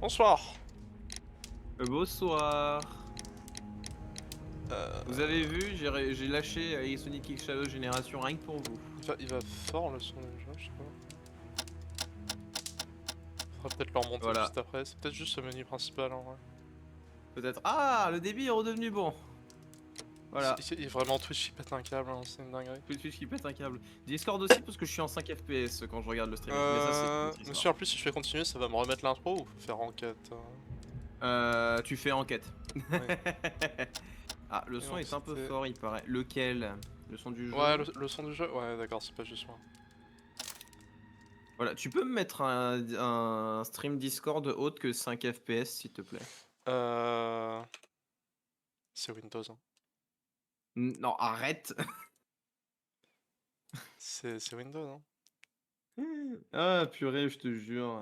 Bonsoir. Bonsoir. Vous Euh, avez vu, j'ai lâché Sonic X Shadow Génération rien que pour vous. il va fort le son du jeu, je sais pas. Faudra peut-être le remonter Voilà. juste après. C'est peut-être juste ce menu principal en vrai. Peut-être. Ah, le débit est redevenu bon. Voilà. Vraiment Twitch il pète un câble, hein, c'est une dinguerie. Twitch qui pète un câble. Discord aussi parce que je suis en 5 FPS quand je regarde le streaming. Mais ça, c'est une autre Monsieur, histoire. en plus si je fais continuer, ça va me remettre l'intro ou faut faire enquête Tu fais enquête. Oui. Ah, le Et son donc est un peu c'était... fort, il paraît. Lequel? Le son du Ouais, jeu? le son du jeu. Ouais, d'accord, c'est pas juste moi. Voilà, tu peux me mettre un stream Discord autre que 5 FPS, s'il te plaît. Euh... C'est Windows. Hein. Non, arrête. C'est Windows, hein. Ah, purée, je te jure.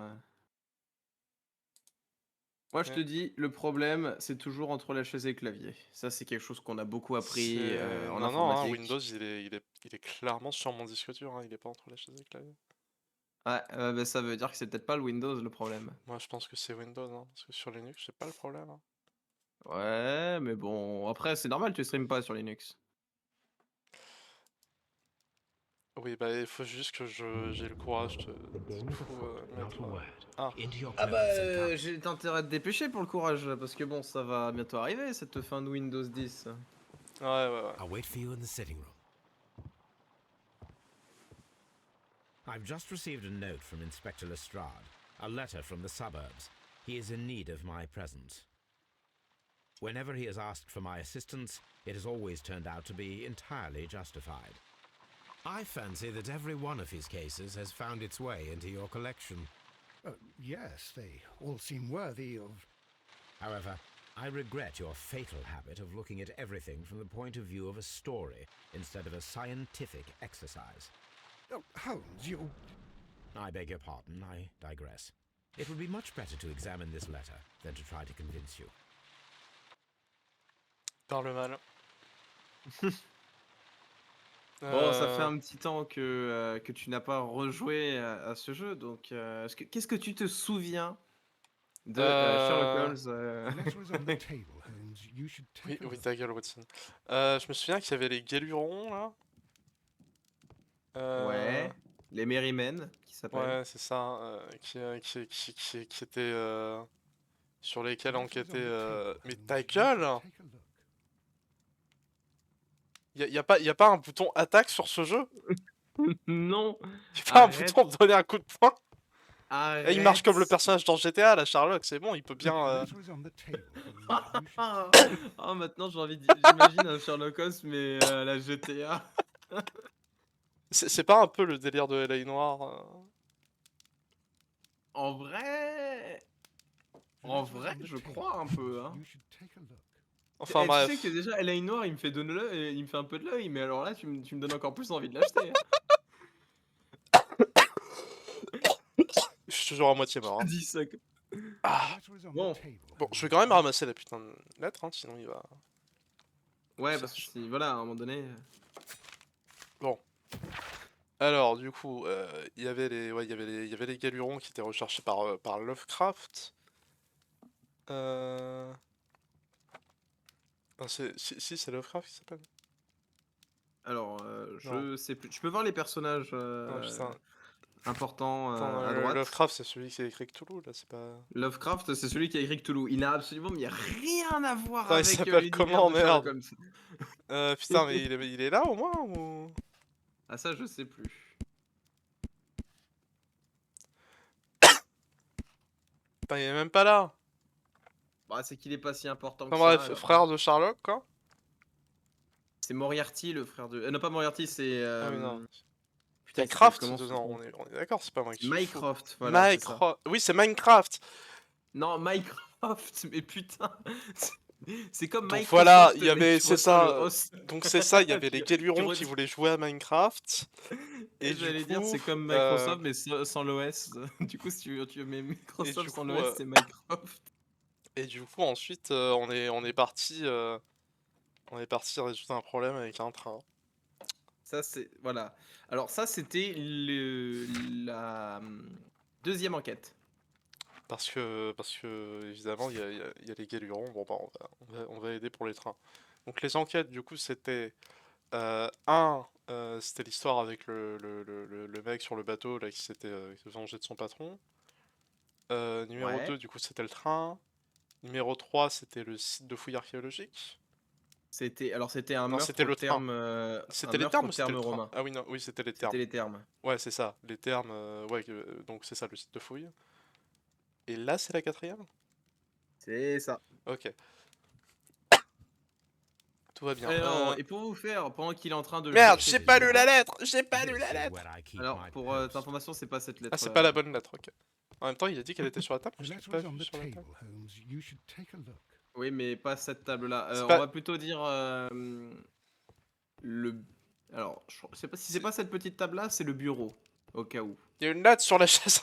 Moi, je te Ok. dis, le problème, c'est toujours entre la chaise et le clavier. Ça, c'est quelque chose qu'on a beaucoup appris C'est... en Non, non, hein, informatique. Windows il est clairement sur mon disque dur, hein, il est pas entre la chaise et le clavier. Ouais, bah, ça veut dire que c'est peut-être pas le Windows le problème. Moi je pense que c'est Windows, hein, parce que sur Linux c'est pas le problème. Hein. Ouais, mais bon, après, c'est normal, tu streames pas sur Linux. Oui, bah il faut juste que j'ai le courage de mettre... Ah, Ah bah, j'ai intérêt à te dépêcher pour le courage, parce que bon, ça va bientôt arriver, cette fin de Windows 10. ouais, ouais, ouais. I'll wait for you in the sitting room. I've just received a note from Inspector Lestrade, a letter from the suburbs. He is in need of my presence. Whenever he has asked for my assistance, it has always turned out to be entirely justified. I fancy that every one of his cases has found its way into your collection. Yes, they all seem worthy of... However, I regret your fatal habit of looking at everything from the point of view of a story instead of a scientific exercise. Oh, Holmes, you... I beg your pardon, I digress. It would be much better to examine this letter than to try to convince you. Parle mal. Bon, ça fait un petit temps que tu n'as pas rejoué à ce jeu, donc qu'est-ce que tu te souviens de Sherlock Holmes The letter is on the table, Holmes. You should Oui, take a oui, look. ta gueule, Watson. Je me souviens qu'il y avait les Galurons, là. Ouais, les Merrymen, qui s'appellent. Ouais, c'est ça, qui étaient... sur lesquels The letter is on enquêter... the table, Mais Holmes. ta You gueule! should take a look. Y a pas un bouton attaque sur ce jeu? Non, Y a pas un arrête, bouton donner un coup de poing? Et il marche arrête. comme le personnage dans GTA, là, Sherlock, c'est bon, il peut The bien... letter is on the table, Holmes. You should... Ah, maintenant j'ai envie j'imagine un Sherlock Holmes, mais la GTA. C'est pas un peu le délire de LA Noire En vrai, The en letter is vrai, on the je table, crois un peu, hein. You should take a look. Enfin Tu sais bref. que déjà, LA Noir, il me fait donner l'œil, il me fait un peu de l'œil, mais alors là, tu me donnes encore plus envie de l'acheter. Je suis toujours à moitié mort. Hein. Dis ça. The Ah. letter is on Bon. the table. Bon, je vais Holmes. quand même ramasser la putain de lettre, hein, sinon il va... Ouais, parce que si, voilà, à un moment donné. Bon. Alors, du coup, il y avait les Galurons qui étaient recherchés par Lovecraft. Ah, si, c'est Lovecraft qui s'appelle. Alors, Non. je sais plus. Tu peux voir les personnages Non, putain. importants Attends, à droite. Lovecraft, c'est celui qui a écrit Cthulhu, là, c'est pas... Lovecraft, c'est celui qui a écrit Cthulhu. Il n'a absolument mais rien à voir Attends, il avec s'appelle l'univers comment, de Sherlock merde? Holmes. Putain, mais il est là, au moins, ou... Ah, ça, je sais plus. Putain, il est même pas là. Bah, c'est qu'il est pas si important que Enfin ça. bref, alors. frère de Sherlock, quoi. C'est Moriarty, le frère de. Non, pas Moriarty, c'est. Ah oui, non. Putain, Il y a Craft comment dedans, on est d'accord, c'est pas moi qui suis fou. Mycroft, voilà, c'est ça. Minecraft. Oui, c'est Minecraft. Non, Mycroft, mais putain. C'est comme Donc Microsoft, voilà, il y mais avait, tu c'est retiens le ça. os. Donc c'est ça, il y avait les Tu Galurons qui retiens- voulaient jouer à Minecraft. Et Et du j'allais dire, coup, c'est comme Microsoft, mais sans l'OS. Du coup, si tu mets Et Microsoft du sans coup, l'OS, c'est Mycroft. et du coup, ensuite, on est parti résoudre un problème avec un train. Ça, c'est. Voilà. Alors, ça, c'était la deuxième enquête. Parce que évidemment, il y a les galurons. Bon, bah, on va aider pour les trains. Donc, les enquêtes, du coup, c'était. C'était l'histoire avec le mec sur le bateau là, qui s'était vengé de son patron. Numéro 2, Ouais. du coup, c'était le train. Numéro 3, c'était le site de fouilles archéologiques. C'était Non, c'était le train. un C'était les meurtre termes au ou c'était terme le train? romain. Ah oui, non, oui, c'était les C'était termes. les termes. Ouais, c'est ça, les termes. Ouais, donc c'est ça, le site de fouilles. Et là, c'est la quatrième? C'est ça. Ok, tout va bien. Alors, et pour vous faire, pendant qu'il est en train de Merde, chercher j'ai ce pas lu la truc-là, lettre! J'ai pas lu This la is lettre! where I keep alors my pour post. ta information, c'est pas cette Ah, lettre. c'est pas la bonne lettre, ok. En même temps, il a dit qu'elle était sur la table, mais The je l'ai letter pas is on vue the sur la table, table. Holmes. You should take a look. Oui, mais pas cette table-là. C'est On pas- va plutôt dire le. Alors, je sais pas si c'est pas cette petite table-là, c'est le bureau, au cas où. Il y a une lettre sur la chaise.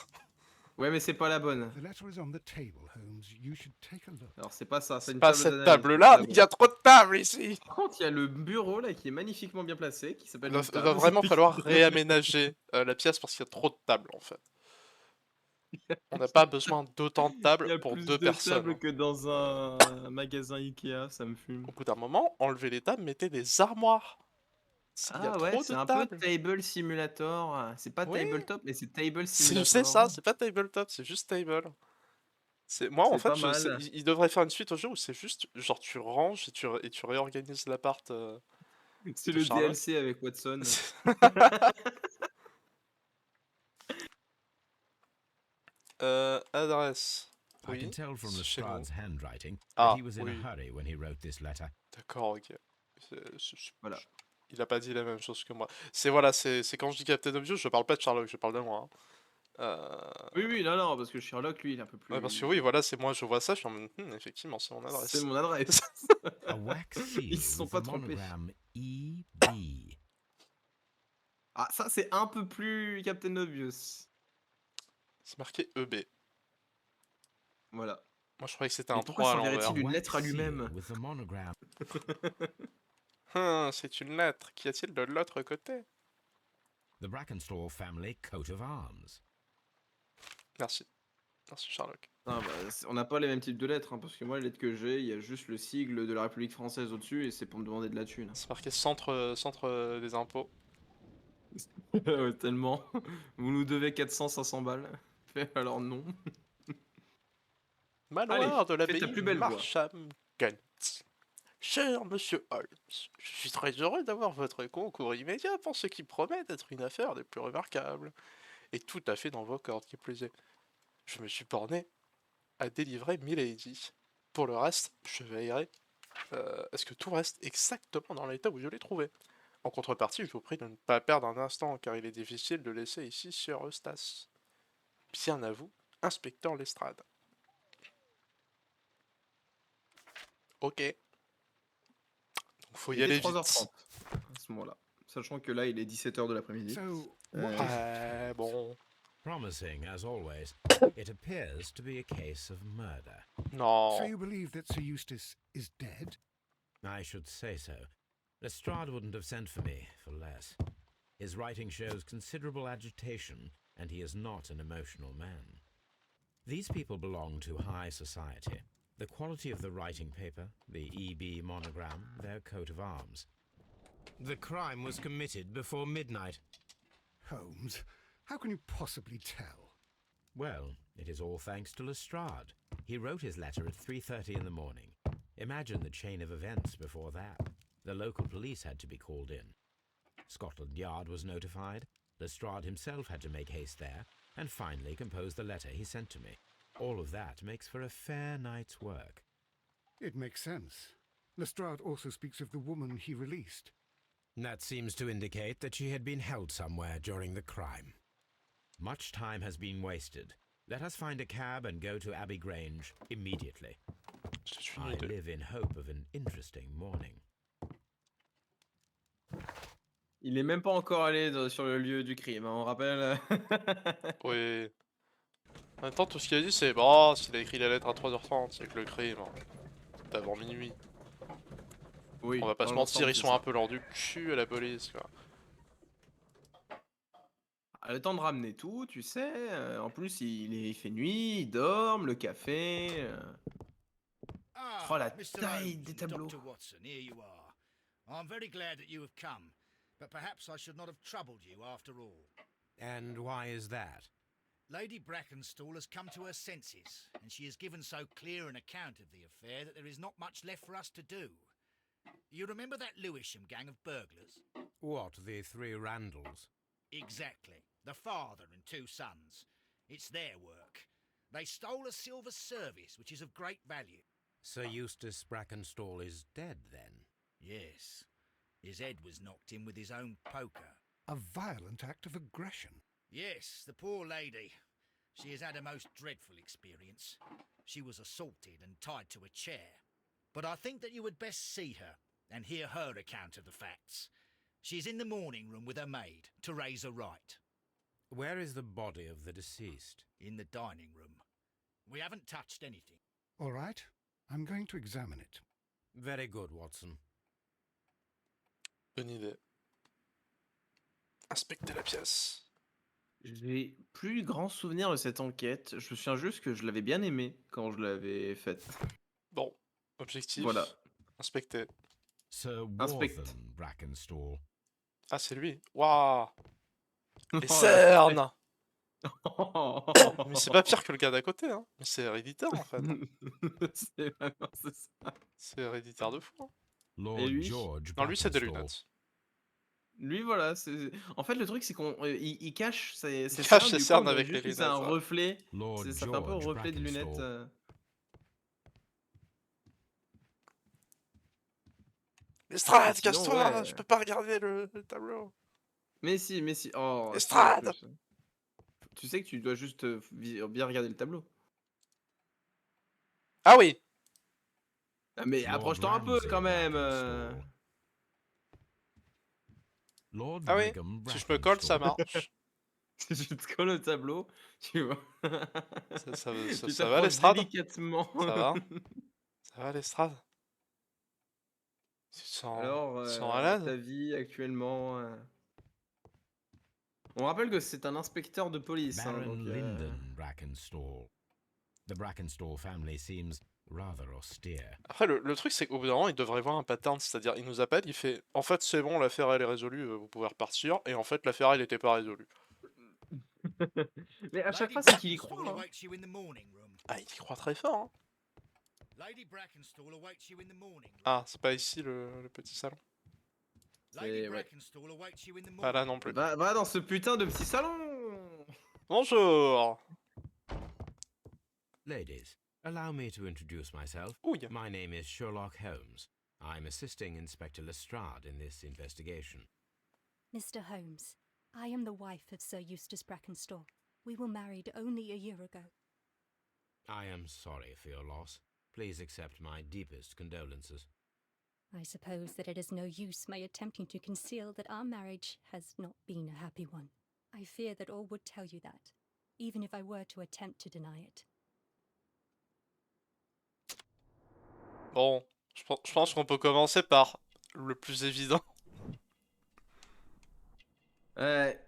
Ouais, mais c'est pas la bonne. The letter is on the table, Holmes. You should take a look. Alors, c'est pas ça, c'est C'est une pas table cette d'analyse. table-là, il y a trop de tables ici! Par contre, il y a le bureau là qui est magnifiquement bien placé, qui s'appelle Il une va table. vraiment falloir réaménager la pièce parce qu'il y a trop de tables en fait. On n'a pas besoin d'autant de Il tables y a pour plus deux de personnes. tables que dans un magasin Ikea, ça me fume. Au bout d'un moment, enlevez les tables, mettez des armoires. Il y a Ah ouais, trop c'est de un peu tables. Table Simulator. C'est pas Oui. Tabletop, mais c'est Table C'est Simulator. ça, c'est pas tabletop, c'est juste table. Moi en C'est fait, pas mal. il devrait faire une suite au jeu où c'est juste genre tu ranges et tu réorganises l'appart. C'est de le Sherlock. DLC avec Watson. Adresse. I Oui, can tell from c'est chez nous. Lestrade's handwriting Ah, that he was in oui. a hurry when he wrote this letter. D'accord, ok. Voilà. Il a pas dit la même chose que moi. C'est quand je dis Captain Obvious, je parle pas de Sherlock, je parle de moi. Hein. Oui, non, parce que Sherlock, lui, il est un peu plus. Ouais, parce que oui, voilà, c'est moi, je vois ça, je suis en mode, effectivement, c'est mon adresse. C'est mon adresse. A wax seal Ils se sont with pas the trompés. monogram EB. Ah, ça, c'est un peu plus Captain Obvious. C'est marqué EB. Voilà. Moi, je croyais que c'était Mais un pourquoi 3 à s'enverrait-il l'envers. une lettre à lui-même? Wax seal with the monogram. C'est une lettre. Qu'y a-t-il de l'autre côté? The Brackenstall family coat of arms. Merci. Merci, Sherlock. Ah, bah, on n'a pas les mêmes types de lettres, hein, parce que moi, les lettres que j'ai, il y a juste le sigle de la République française au-dessus, et c'est pour me demander de la thune. C'est marqué centre des impôts. Ouais, tellement. Vous nous devez 400-500 balles. Alors non. Manoir de fais ta l'abbaye plus belle voix. Marsham Kent. Cher monsieur Holmes, je suis très heureux d'avoir votre concours immédiat pour ce qui promet d'être une affaire des plus remarquables. Et tout à fait dans vos cordes, qui plus est. Je me suis borné à délivrer Milady. Pour le reste, je veillerai à ce que tout reste exactement dans l'état où je l'ai trouvé. En contrepartie, je vous prie de ne pas perdre un instant, car il est difficile de laisser ici Sir Eustace. Bien à vous, inspecteur Lestrade. Ok. Donc faut y Il aller était vite. 3h30 à ce moment-là. Sachant que là, il est 17h de l'après-midi. So, Ouais, bon. Promising as always, it appears to be a case of murder. Non. so you believe that Sir Eustace is dead? I should say so. Lestrade wouldn't have sent for me for less. His writing shows considerable agitation, and he is not an emotional man. These people belong to high society. The quality of the writing paper, the EB monogram, their coat of arms. The crime was committed before midnight. Holmes, how can you possibly tell? Well, it is all thanks to Lestrade. He wrote his letter at 3:30 in the morning. Imagine the chain of events before that. The local police had to be called in. Scotland Yard was notified. Lestrade himself had to make haste there, and finally compose the letter he sent to me. All of that makes for a fair night's work. It makes sense. Lestrade also speaks of the woman he released. That seems to indicate that she had been held somewhere during the crime. Much time has been wasted. Let us find a cab and go to Abbey Grange immediately. C'est une I idée. live in hope of an interesting morning. Il est même pas encore allé sur le lieu du crime, hein, on rappelle. Oui. En même temps, tout ce qu'il a dit, c'est bah, s'il a écrit la lettre à 3h30, c'est que le crime. C'est avant minuit. Oui, On va pas dans se mentir, l'ensemble, ils c'est sont ça. un peu lors du cul à la police, quoi. le temps de ramener tout, tu sais. En plus, il fait nuit, ils dorment, le café. Ah, Oh, la Mr. taille Holmes des and tableaux. Dr. Watson, here you are. I'm very glad that you have come, but perhaps I should not have troubled you after all. And why is that? Lady Brackenstall has come to her senses, and she has given so clear an account of the affair that there is not much left for us to do. You remember that Lewisham gang of burglars? What, the three Randalls? Exactly. The father and two sons. It's their work. They stole a silver service, which is of great value. Sir Eustace Brackenstall is dead, then? Yes. His head was knocked in with his own poker. A violent act of aggression. Yes, the poor lady. She has had a most dreadful experience. She was assaulted and tied to a chair. But I think that you would best see her and hear her account of the facts. She's in the morning room with her maid, Teresa Wright. Where is the body of the deceased? In the dining room. We haven't touched anything. All right, I'm going to examine it. Very good, Watson. Bonne idée. Inspecter la pièce. J'ai plus grand souvenir de cette enquête. Je me souviens juste que je l'avais bien aimée quand je l'avais faite. Bon, objectif. Voilà. Inspecter. Sir Inspect. Warthen Brackenstall. Ah, c'est lui. Waouh. Les Oh, la cernes. tête. Mais c'est pas pire que le gars d'à côté, hein. Mais c'est héréditaire, en fait. C'est vraiment c'est ça. C'est héréditaire de fou. Hein. Lord lui George Non, lui, c'est des Brackenstall. lunettes. Lui, voilà. En fait, le truc, c'est qu'on il cache ses Il cache cernes, ses du coup, cernes on dirait avec juste les que c'est un lunettes, ouais. reflet. Lord Ça fait un peu George reflet de lunettes. Brackenstall. Lestrade, Sinon, casse-toi. ouais. Je peux pas regarder le tableau. Mais si, mais si. Oh, si, en Lestrade. plus. Tu sais que tu dois juste bien regarder le tableau. Ah oui. Ah, mais Lord approche-toi un peu Ramsay quand même. Brackenstall. Lord Ah oui. Brigham Si je me colle, ça Brackenstall. marche. Si tu te colles au tableau, tu vois. Ça Tu va, t'approches Lestrade? délicatement. Ça va? Ça va, Lestrade? Tu te sens, Alors, tu te sens à ta l'aise? vie actuellement. On rappelle que c'est un inspecteur de police. Hein, Baron donc, Lyndon Brackenstall. The Brackenstall family seems rather austere. Après, le truc, c'est qu'au bout d'un moment, il devrait voir un pattern. C'est-à-dire, il nous appelle, il fait en fait, c'est bon, l'affaire, elle est résolue, vous pouvez repartir. Et en fait, l'affaire, elle n'était pas résolue. Mais à chaque Lady fois, c'est qu'il y Brackenstall croit. Hein. awaits you in the morning room. Ah, il y croit très fort, hein. Lady Brackenstall awaits you in the morning room. Ah, c'est pas ici le petit salon. Lady ouais. Brackenstall awaits you in the morning Pas là non plus. Va dans ce putain de petit salon. Bonjour. Ladies, allow me to introduce myself. Ouille. My name is Sherlock Holmes. I'm assisting Inspector Lestrade in this investigation. Mr. Holmes, I am the wife of Sir Eustace Brackenstall. We were married only a year ago. I am sorry for your loss. Please accept my deepest condolences. I suppose that it is no use my attempting to conceal that our marriage has not been a happy one. I fear that all would tell you that, even if I were to attempt to deny it. Bon, je pense qu'on peut commencer par le plus évident. Ouais,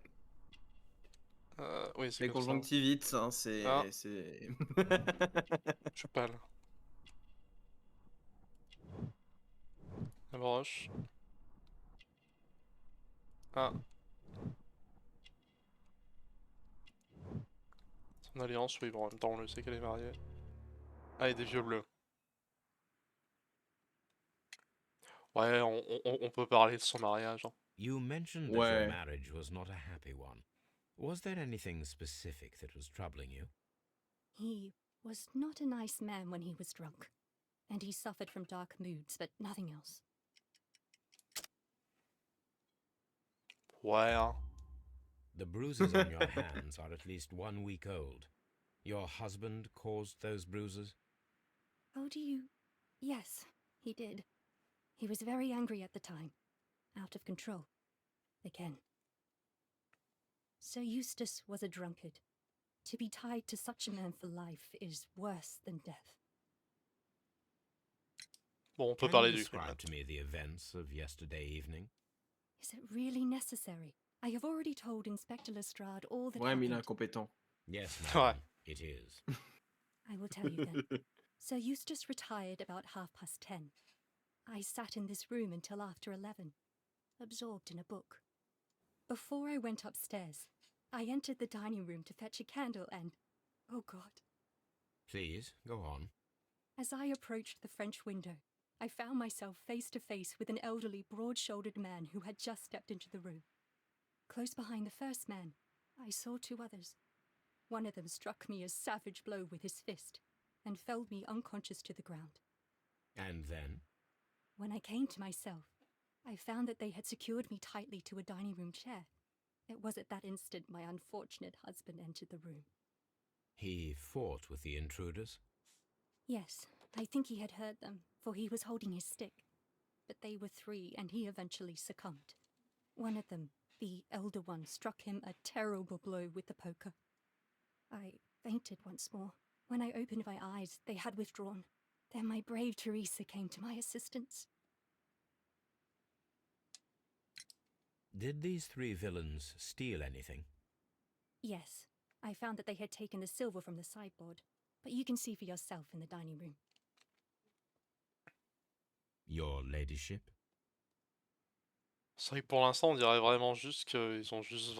Oui, c'est les comme ça. conjonctivites, hein, c'est. Ah. c'est- Je pâle. La broche. Ah. Son alliance, oui, bon, en même temps, on le sait qu'elle est mariée. Ah, et des vieux bleus. Ouais, on peut parler de son mariage. Hein. You mentioned that Ouais. your marriage was not a happy one. Was there anything specific that was troubling you? He was not a nice man when he was drunk, and he suffered from dark moods, but nothing else. Ouais, hein. The bruises on your hands are at least 1 week old. Your husband caused those bruises? Oh, do you? Yes, he did. He was very angry at the time, out of control. Again. Sir Eustace was a drunkard. To be tied to such a man for life is worse than death. Bon, on peut Can parler you du crime. describe to me the events of yesterday evening? Is it really necessary? I have already told Inspector Lestrade all that Ouais, mais il est happened. incompétent. Yes, Ouais. madam, it is. I will tell you then. Sir Eustace retired about 10:30. I sat in this room until after 11, absorbed in a book. Before I went upstairs, I entered the dining room to fetch a candle and, oh God, Please, go on. as I approached the French window, I found myself face to face with an elderly, broad-shouldered man who had just stepped into the room. Close behind the first man, I saw 2 others. One of them struck me a savage blow with his fist and felled me unconscious to the ground. And then? When I came to myself, I found that they had secured me tightly to a dining room chair. It was at that instant my unfortunate husband entered the room. He fought with the intruders? Yes, I think he had heard them, for he was holding his stick. But they were 3, and he eventually succumbed. One of them, the elder one, struck him a terrible blow with the poker. I fainted once more. When I opened my eyes, they had withdrawn. Then my brave Teresa came to my assistance. Did these 3 villains steal anything? Yes, I found that they had taken the silver from the sideboard, but you can see for yourself in the dining room. Your ladyship? C'est vrai que pour l'instant, on dirait vraiment juste qu'ils ont juste.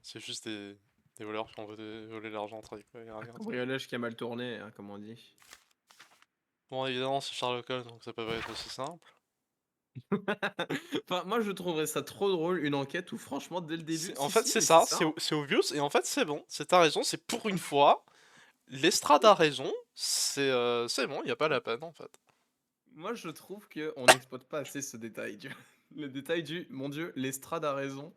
C'est juste des voleurs qui ont volé l'argent quoi. Y a rien de- Cambriolage qui a mal tourné, hein, comme on dit. Bon, évidemment, c'est Sherlock Holmes, donc ça peut pas être aussi simple. Enfin, moi, je trouverais ça trop drôle, une enquête où, franchement, dès le début... En si, fait, si, c'est mais ça, c'est obvious, et en fait, c'est bon. T'as raison, c'est pour une fois. Lestrade a raison, c'est bon, y a pas la peine en fait. Moi, je trouve qu'on n'exploite pas assez ce détail. Tu vois. Le détail du, mon Dieu, Lestrade a raison.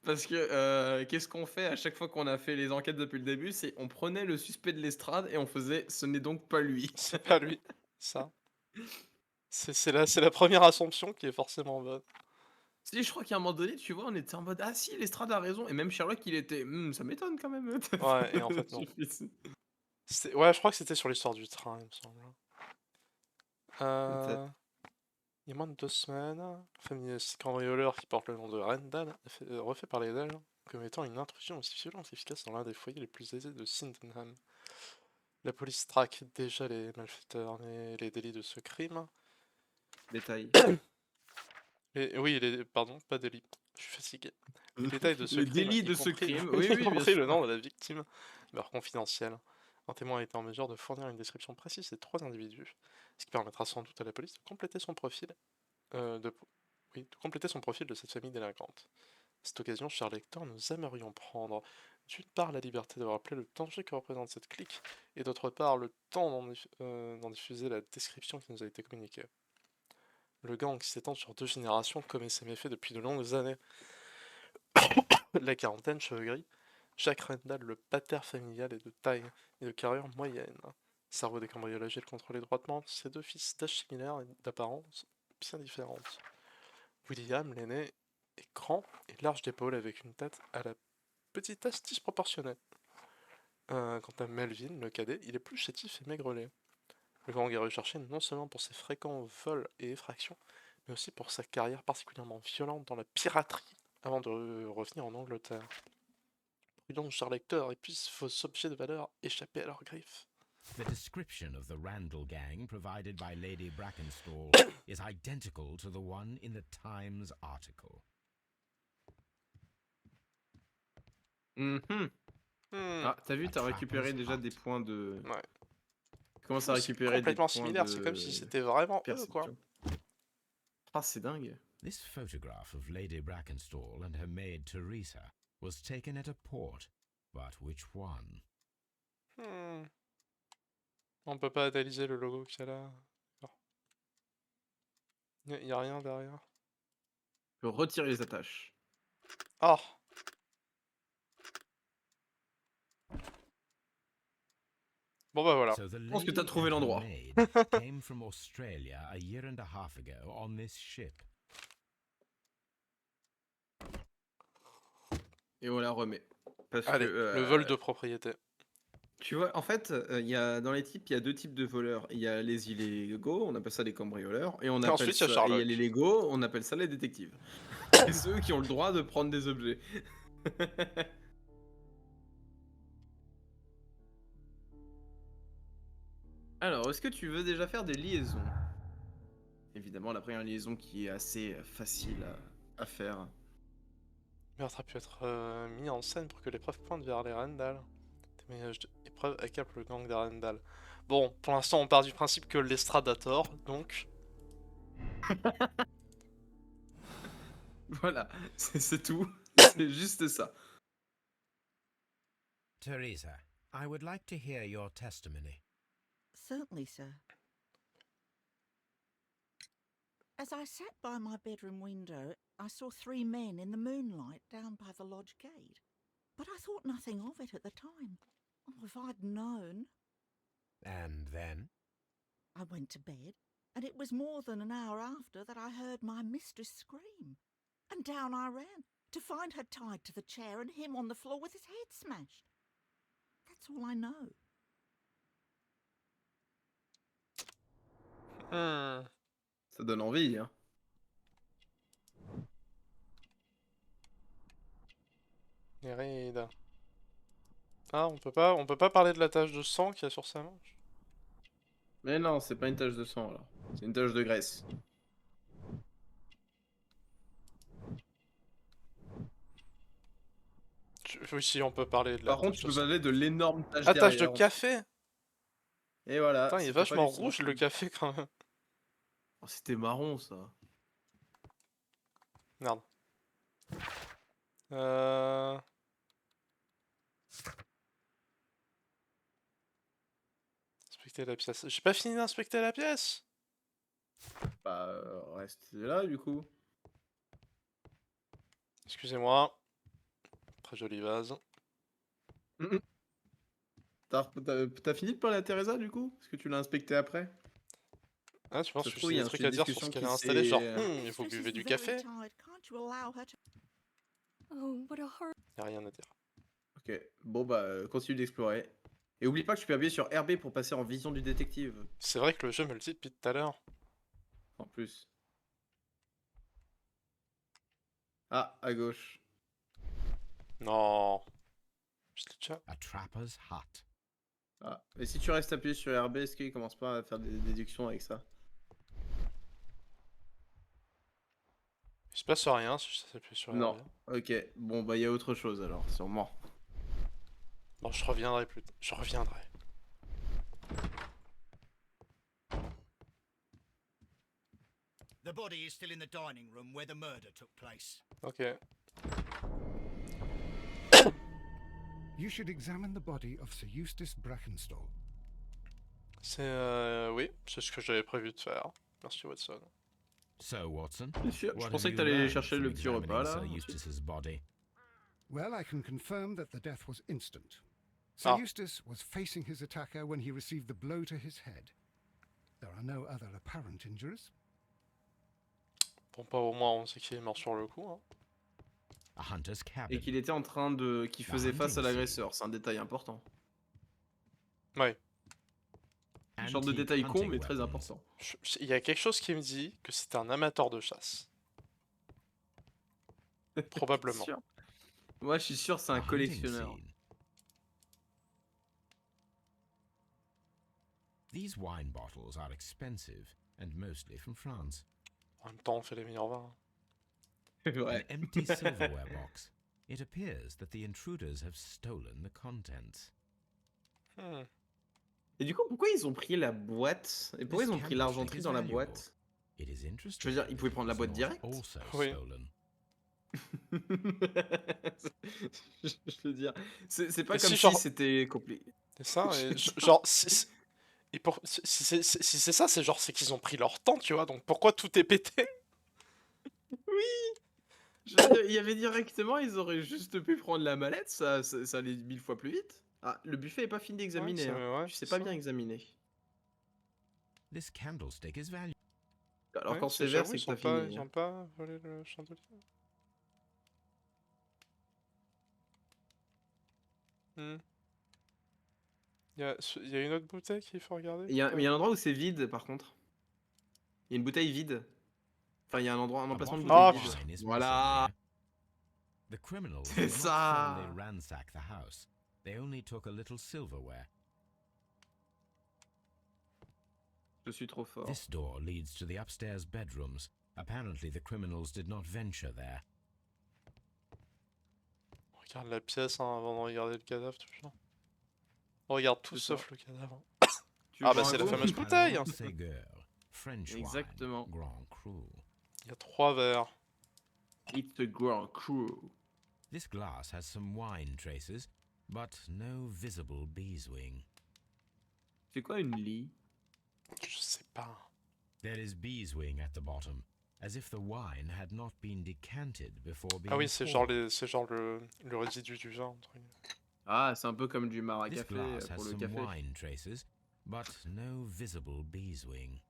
Parce que qu'est-ce qu'on fait à chaque fois qu'on a fait les enquêtes depuis le début? C'est on prenait le suspect de Lestrade et on faisait ce n'est donc pas lui. C'est pas lui, ça. C'est la première assumption qui est forcément bonne. Si, je crois qu'à un moment donné, tu vois, on était en mode ah si, Lestrade a raison. Et même Sherlock, il était ça m'étonne quand même. Ouais, et en fait, non. Ouais, je crois que c'était sur l'histoire du train, il me semble. Il y a moins de 2 semaines, un fameux cambrioleur qui porte le nom de Rendal, refait parler d'elle comme étant une intrusion aussi violente et efficace dans l'un des foyers les plus aisés de Sydenham. La police traque déjà les malfaiteurs et les délits de ce crime. Détail. Oui, pardon, pas délit. Je suis fatigué. Les détails de ce Le crime, délit y de ce compris- crime, oui, y oui, bien compris le sûr. nom de la victime, meurent confidentiel. Un témoin a été en mesure de fournir une description précise des 3 individus, ce qui permettra sans doute à la police de compléter son profil, de compléter son profil de cette famille délinquante. À cette occasion, cher lecteur, nous aimerions prendre d'une part la liberté de rappeler le danger que représente cette clique, et d'autre part le temps d'en diffuser la description qui nous a été communiquée. Le gang qui s'étend sur 2 générations commet ses méfaits depuis de longues années. La quarantaine, cheveux gris, Jacques Rendal, le pater familial, est de taille et de carrure moyenne. Cerveau des cambriolages et le contrôle étroitement, ses 2 fils d'âge similaire et d'apparence bien différente. William, l'aîné, est grand et large d'épaule avec une tête à la petitesse disproportionnée. Quant à Melvin, le cadet, il est plus chétif et maigrelet. Le gang est recherché non seulement pour ses fréquents vols et effractions, mais aussi pour sa carrière particulièrement violente dans la piraterie avant de revenir en Angleterre. Prudence, cher lecteur, et puissent vos objets de valeur échapper à leurs griffes. The description of the Randall gang provided by Lady Brackenstall is identical to the one in the Times article. Ah, t'as vu, A t'as récupéré trapper's déjà hut. des points de... Ouais. Commence à C'est récupérer des complètement points similaire, de... c'est comme si c'était vraiment eux, quoi. perception. Ah, c'est dingue. This photograph of Lady Brackenstall and her maid Teresa was taken at a port, but which one? On peut pas analyser le logo qu'il y a là. Il y a rien derrière. Je peux retirer les attaches. Ah! Bon bah voilà. So the pense que t'as lady trouvé and her l'endroit. maid came from Australia a year and a half ago on this ship. Et on la remet. Parce Allez, que... le vol de propriété. Tu vois, en fait, il y a, dans les types, il y a deux types de voleurs. Il y a les illégaux, on appelle ça les cambrioleurs, et on Et appelle ensuite, il y a ça, et il y a les Sherlock. légaux, on appelle ça les détectives. C'est ceux qui ont le droit de prendre des objets. Alors, est-ce que tu veux déjà faire des liaisons? Évidemment, la première liaison qui est assez facile à faire. Le meurtre a pu être mis en scène pour que les preuves pointent vers les Randall. Témoignage de preuves accable le gang des Randall. Bon, pour l'instant, on part du principe que Lestrade a tort, donc... Voilà, c'est tout. C'est juste ça. Teresa, I would like to hear your testimony. Certainly, sir. As I sat by my bedroom window, I saw 3 men in the moonlight down by the lodge gate. But I thought nothing of it at the time. Oh, if I'd known. And then? I went to bed, and it was more than an hour after that I heard my mistress scream. And down I ran, to find her tied to the chair and him on the floor with his head smashed. That's all I know. Ça donne envie, hein. Nerida. Ah, on peut pas parler de la tache de sang qu'il y a sur sa manche. Mais non, c'est pas une tache de sang, alors. C'est une tache de graisse. Oui, si, on peut parler de la Par contre, tache tu de peux sang. parler de l'énorme tache Ah, tache de derrière. café! Et voilà. Putain, il est c'était pas vachement du sang. rouge le café quand même. Oh, c'était marron, ça. Merde. Euh... Inspecter la pièce. J'ai pas fini d'inspecter la pièce! Bah, reste là, du coup. Excusez-moi. Très jolie vase. T'as fini de parler à Teresa, du coup? Parce que tu l'as inspecté après? Ah, tu penses Ça se que trouve, j'ai il y a des un trucs sujet à de dire sur discussion ce qu'elle qui a installé, genre, s'est... il faut Mistress buver is du very café? tired. Can't you allow her to... Oh, what a horror. Y a rien à dire. Ok, bon bah, continue d'explorer. Et oublie pas que tu peux appuyer sur RB pour passer en vision du détective, C'est vrai que le jeu me le dit depuis tout à l'heure. en plus. Ah, à gauche. Non. Je l'ai déjà. A trapper's hut. Ah, et si tu restes appuyé sur RB, est-ce qu'il commence pas à faire des déductions avec ça? Il se passe rien si je s'appuie sur Non. RB. Ok, bon bah il y a autre chose alors, sûrement. Bon, je reviendrai plus tard. Je reviendrai. The body is still in the dining room where the murder took place. Ok. You should examine the body of Sir Eustace Brackenstall. C'est oui, c'est ce que j'avais prévu de faire. Merci Watson. So, Watson, Je what pensais have que you t'allais learned chercher from le petit repas examining là. Sir ensuite Eustace's body? Well, I can confirm that the death was instant. Sir Ah. Eustace was facing his attacker when he received the blow to his head. There are no other apparent injuries. Bon, pas au moins on sait qu'il est mort sur le coup. Hein. A hunter's cabin. Et qu'il était en train de... qu'il faisait face à l'agresseur, c'est un détail important. Ouais. Un genre de Antique détail con hunting mais très weapons. important. Il y a quelque chose qui me dit que c'était un amateur de chasse. Probablement. Sûr. Moi je suis sûr c'est A un hunting collectionneur. scene. These wine bottles are expensive and mostly from France. En même temps, on fait les meilleurs vins. Ouais. An empty silverware box. It appears that the intruders have stolen the contents. Hmm. Et du coup pourquoi ils ont pris la boîte? Et pourquoi ils ont pris l'argenterie dans la boîte? It is Je interesting. veux dire, ils pouvaient prendre la that boîte it's directe. not also Oui. stolen. Je veux dire, c'est pas Et comme si, si genre- c'était compliqué. C'est ça, et genre, et si c'est ça, c'est genre, c'est qu'ils ont pris leur temps, tu vois, donc pourquoi tout est pété? Je veux dire, il y avait directement, ils auraient juste pu prendre la mallette, ça allait 1000 fois plus vite. Ah, le buffet est pas fini d'examiner, Ouais, hein. ouais, Tu sais c'est pas ça. bien examiner. This candlestick is valuable. Alors Ouais, quand c'est vert, j'avoue, c'est ils que t'as ont pas, fini. ils hein. ont pas volé le chandelier. Hmm. Il y a une autre bouteille qu'il faut regarder? Il y a un endroit où c'est vide par contre. Il y a une bouteille vide. Enfin, il y a un endroit, un A emplacement de bottle Ah, of bouteille putain. vide. wine is missing Voilà. here. The criminals C'est did not thoroughly ça. ransack the house. They only took a little silverware. Je suis trop fort. This door leads to the upstairs bedrooms. Apparently, the criminals did not venture there. On regarde la pièce hein, avant de regarder le cadavre, toujours. On regarde tout C'est ça. sauf le cadavre. Tu Ah, veux bah, boire c'est un la coup fameuse bouteille. Talon Ségur, French wine, Exactement. Grand Cru. Il y a 3 verres. It's a grand crew. This glass has some wine traces, but no visible beeswing. C'est quoi une lie? Je sais pas. There is beeswing at the bottom, as if the wine had not been decanted before being Ah oui, c'est genre, poured. c'est genre le résidu du vin. Entre guillemets. Ah, c'est un peu comme du mar à This café glass has pour le some café. wine traces, but no visible beeswing.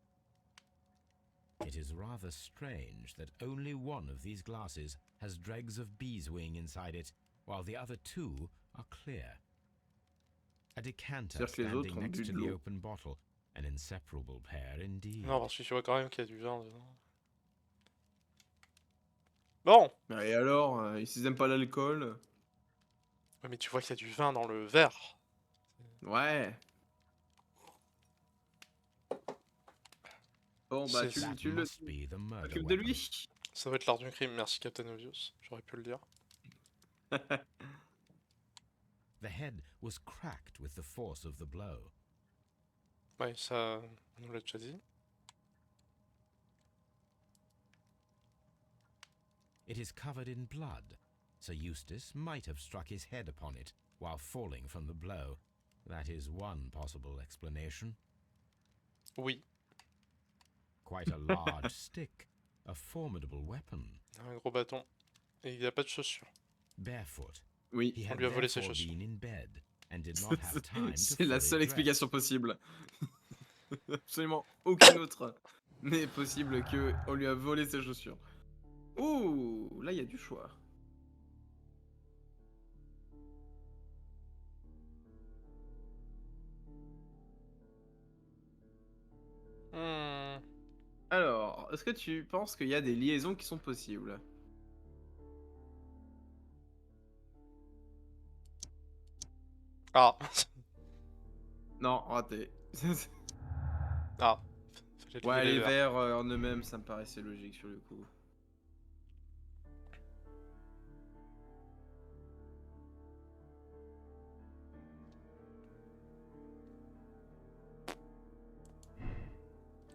It is rather strange that only one of these glasses has dregs of beeswing inside it, while the other 2 are clear. A decanter C'est-à-dire que les autres standing ont next bu to de the l'eau. open bottle, an inseparable pair indeed. Non, parce que tu vois quand même qu'il y a du vin dedans. Bon! Et alors, s'ils aiment pas l'alcool? Ouais, mais tu vois qu'il y a du vin dans le verre. Ouais. Bon, bah, C'est- That tu le must be the murder t'occupes de weapon. lui. Ça va être l'art du crime, merci Captain Obvious. J'aurais pu le dire. The head was cracked with the force of the blow. Ouais, ça, on nous l'a déjà dit. It is covered in blood. Sir Eustace might have struck his head upon it while falling from the blow. That is one possible explanation. Oui, Quite a large stick, a formidable weapon. un gros bâton. Et il n'y a pas de chaussures. Barefoot, Oui. he On had lui a volé ses therefore chaussures. been in bed and did not have time to C'est la fully seule dress. explication possible. Absolument aucune autre n'est possible que on lui a volé ses chaussures. Ouh, là il y a du choix. Hmm. Alors, est-ce que tu penses qu'il y a des liaisons qui sont possibles? Ah, Non, raté. ah. Fallait Ouais, lever les les verres. verres en eux-mêmes, ça me paraissait logique sur le coup.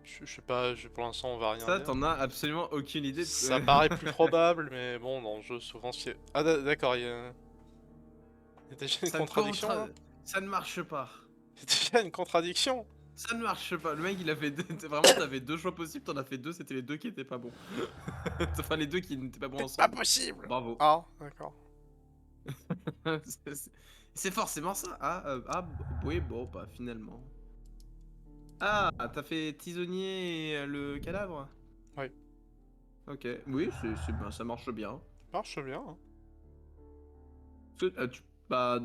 Je sais pas, pour l'instant on va rien Ça, dire. t'en as absolument aucune idée. Ça paraît plus probable, mais bon, dans le jeu, souvent, c'est... Ah, d'accord, il y a déjà une Ça contradiction, là. Ça ne marche pas. Il y a déjà une contradiction. Ça ne marche pas. Le mec, il a fait vraiment, t'avais 2 choix possibles, t'en as fait 2, c'était les 2 qui étaient pas bons. Enfin, les 2 qui n'étaient pas bons C'est pas ensemble. possible. Bravo. Ah, d'accord. C'est forcément ça. Oui, bon, bah finalement. Ah, t'as fait tisonnier et le cadavre? Oui. Ok, oui, ben, ça marche bien. Marche bien. Hein. Bah,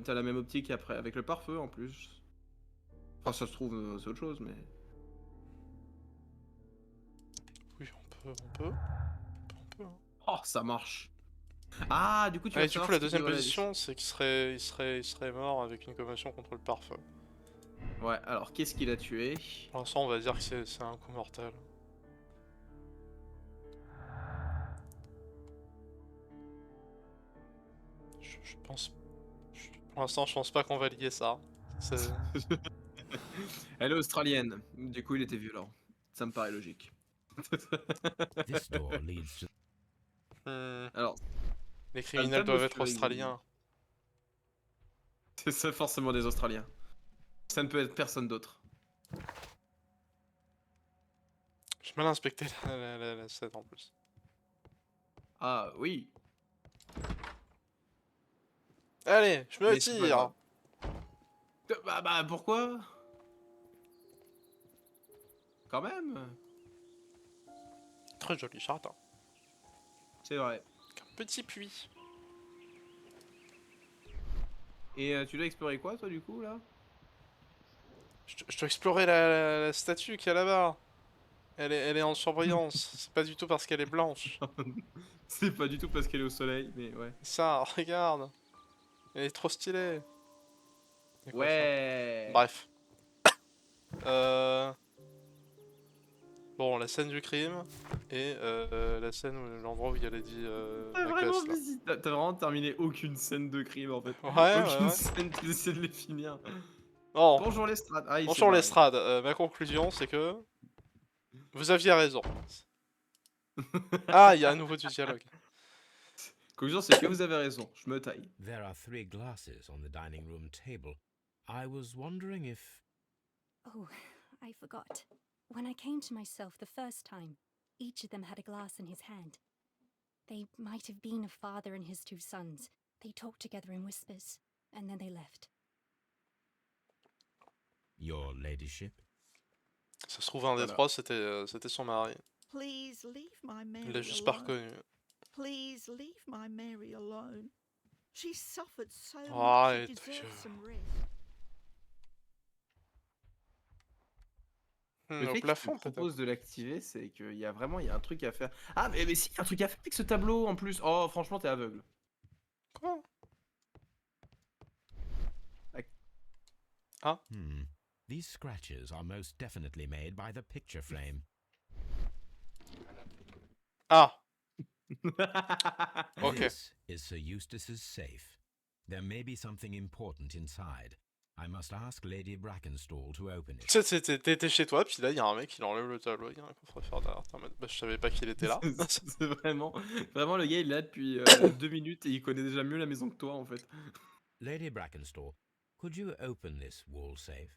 t'as la même optique après, avec le pare-feu en plus. Enfin, ça se trouve, c'est autre chose, mais. Oui, on peut. Hein. Oh, ça marche. Ah, du coup, tu Et vas du savoir coup, la ce qui deuxième doit- position, c'est qu'il serait mort avec une commotion contre le pare-feu. Ouais, alors, qu'est-ce qu'il a tué? Pour l'instant, on va dire que c'est un coup mortel. Je pense... Pour l'instant, je pense pas qu'on va lier ça. C'est- Elle est australienne. Du coup, il était violent. Ça me paraît logique. This door leads to Hmm, Alors, Les le criminels tableau doivent être sur les- australiens. c'est forcément des Australiens. Ça ne peut être personne d'autre. J'ai mal inspecté la scène en plus. Ah, oui. Allez, je me Mais c'est pas tire. grave. Bah, pourquoi? Quand même. Très joli jardin. C'est vrai. Un petit puits. Et tu dois explorer quoi, toi, du coup, là? Je dois explorer la statue qu'il y a là-bas. Elle est en surbrillance. C'est pas du tout parce qu'elle est blanche. C'est pas du tout parce qu'elle est au soleil, mais ouais. Ça, regarde. Elle est trop stylée. Y a quoi à faire? Ouais. Bref. Euh... Bon, la scène du crime et la scène l'endroit où il y a Lady T'as vraiment Macbeth là. t'as vraiment terminé aucune scène de crime en fait. Ouais, ouais, Aucune ouais. scène, tu essaies de les finir. Bon, Bonjour l'estrade. Ah, il s'est bonjour barré. l'estrade. Ma conclusion, c'est que vous aviez raison. Ah, il y a à nouveau du dialogue. Conclusion, c'est que vous avez raison. Je me taille. There are 3 glasses on the dining room table. I was wondering if... Oh, I forgot. When I came to myself the first time, each of them had a glass in his hand. They might have been a father and his 2 sons. They talked together in whispers, and then they left. Your ladyship? Ça se trouve, un des Voilà. 3, c'était son mari. Please leave my Il Mary l'a juste pas alone. reconnu. Please leave my Mary alone. She suffered so much. Arrête, She deserves que- some rest. Le Au fait qu'il te plafond, peut-être. propose de l'activer, c'est qu'il y a vraiment il y a un truc à faire. Ah, mais si, il y a un truc à faire avec ce tableau en plus. Oh, franchement, t'es aveugle. Quoi? These scratches are most definitely made by the picture frame. Ah, ok. This is Sir Eustace's safe. There may be something important inside. I must ask Lady Brackenstall to open it. Tu sais, t'étais chez toi, puis là, il y a un mec, il enlève le tableau, il y a un coffre-fort derrière. T'es en mode, bah, je savais pas qu'il était là. C'est vraiment, vraiment le gars il est là depuis 2 minutes et il connaît déjà mieux la maison que toi en fait. Lady Brackenstall, could you open this wall safe?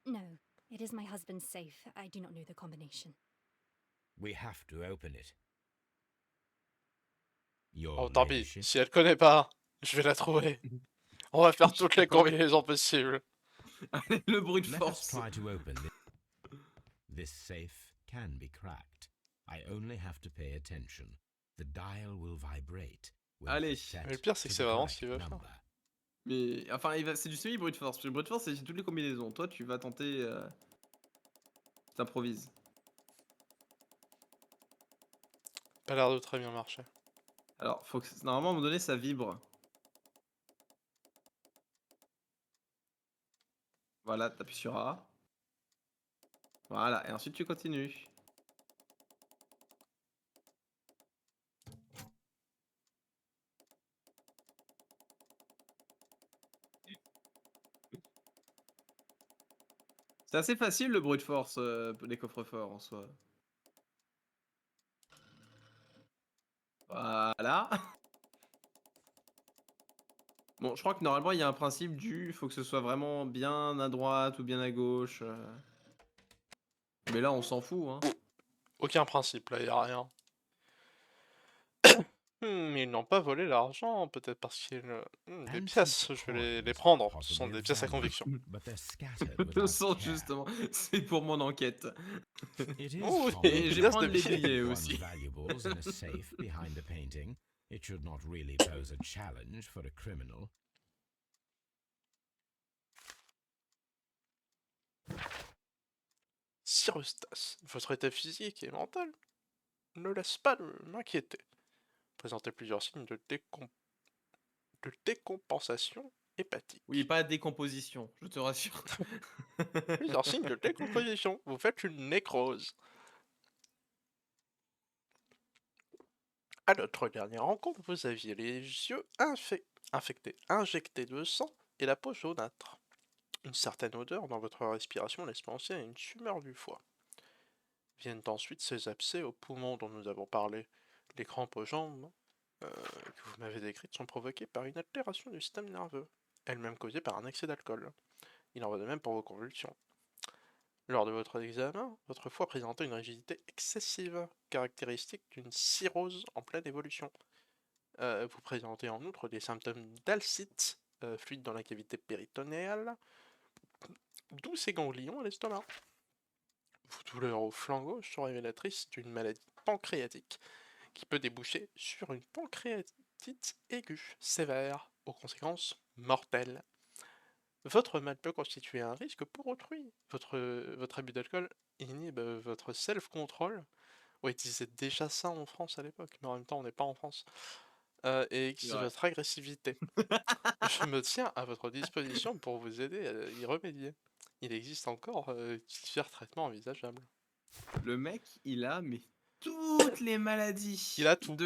No, it is my husband's safe. I do not know the combination. We have to open it. Your Oh, tant pis. ladyship? Si elle connaît pas, je vais la trouver. On va faire toutes les combinaisons possibles. Allez, le bruit de Let us force. try to open this. This safe can be cracked. I only have to pay attention. The dial will vibrate. when Allez. set Mais le pire, c'est que to c'est the vraiment ce correct qu'il veut faire. number. Mais enfin, c'est du semi-bruit de force. Parce que le bruit de force, c'est toutes les combinaisons. Toi, tu vas tenter. T'improvises. Pas l'air de très bien marcher. Alors, faut que normalement, à un moment donné, ça vibre. Voilà, t'appuies sur A. Voilà, et ensuite tu continues. C'est assez facile le bruit de force, les coffres forts en soi. Voilà. Bon, je crois que normalement il y a un principe il faut que ce soit vraiment bien à droite ou bien à gauche. Mais là on s'en fout, hein. Aucun principe, là, y a rien. Ils n'ont pas volé l'argent, peut-être parce qu'ils... des Antique pièces, je vais les coins, prendre. Ce sont possibly des of pièces à value, conviction. but they're scattered Le without son care. justement, c'est pour mon enquête. It is Oh, common Et des je vais pièces prendre de les billets. billets one's aussi. valuables in a safe behind a painting. It should not really pose a challenge for a criminal. Sir Eustace, votre état physique et mental ne laisse pas de m'inquiéter. Présentez plusieurs signes de décompensation hépatique. Oui, pas décomposition, je te rassure. Plusieurs signes de décomposition. Vous faites une nécrose. À notre dernière rencontre, vous aviez les yeux infectés, injectés de sang et la peau jaunâtre. Une certaine odeur dans votre respiration laisse penser à une tumeur du foie. Viennent ensuite ces abcès aux poumons dont nous avons parlé. Les crampes aux jambes que vous m'avez décrites sont provoquées par une altération du système nerveux, elle-même causée par un excès d'alcool. Il en va de même pour vos convulsions. Lors de votre examen, votre foie présentait une rigidité excessive, caractéristique d'une cirrhose en pleine évolution. Vous présentez en outre des symptômes d'alcite, fluide dans la cavité péritonéale, d'où ces ganglions à l'estomac. Vos douleurs au flanc gauche sont révélatrices d'une maladie pancréatique qui peut déboucher sur une pancréatite aiguë sévère, aux conséquences mortelles. Votre mal peut constituer un risque pour autrui. Votre abus d'alcool inhibe votre self-control. Ouais, ils disaient déjà ça en France à l'époque, mais en même temps, on n'est pas en France. Et aiguise Ouais. votre agressivité. Je me tiens à votre disposition pour vous aider à y remédier. Il existe encore divers traitements envisageables. Le mec, il a mais toutes les maladies Il a tout. de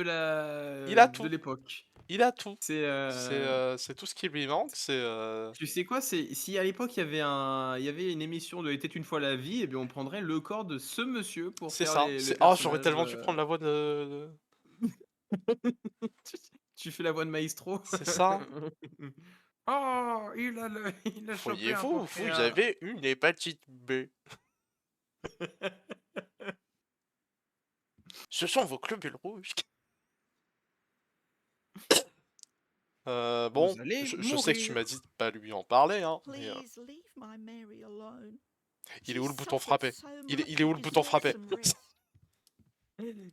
Il a de tout. l'époque. Il a tout. C'est C'est tout ce qui lui manque, c'est... tu sais quoi? C'est si à l'époque il y avait une émission de «Était une fois la vie», et bien on prendrait le corps de ce monsieur pour C'est faire ça. le C'est... Oh, j'aurais personnage, tellement dû prendre la voix de... Tu fais la voix de Maestro? C'est ça. Oh, il a chopé un Voyez-vous, vous pancréas. avez une hépatite B. Ce sont vos globules rouges. Bon, Vous allez je sais que tu m'as dit mourir. de pas lui en parler, hein, mais Please leave my Mary alone. il est où She's le bouton suffered frapper? so Il est où much le and bouton deserves frapper? some rest.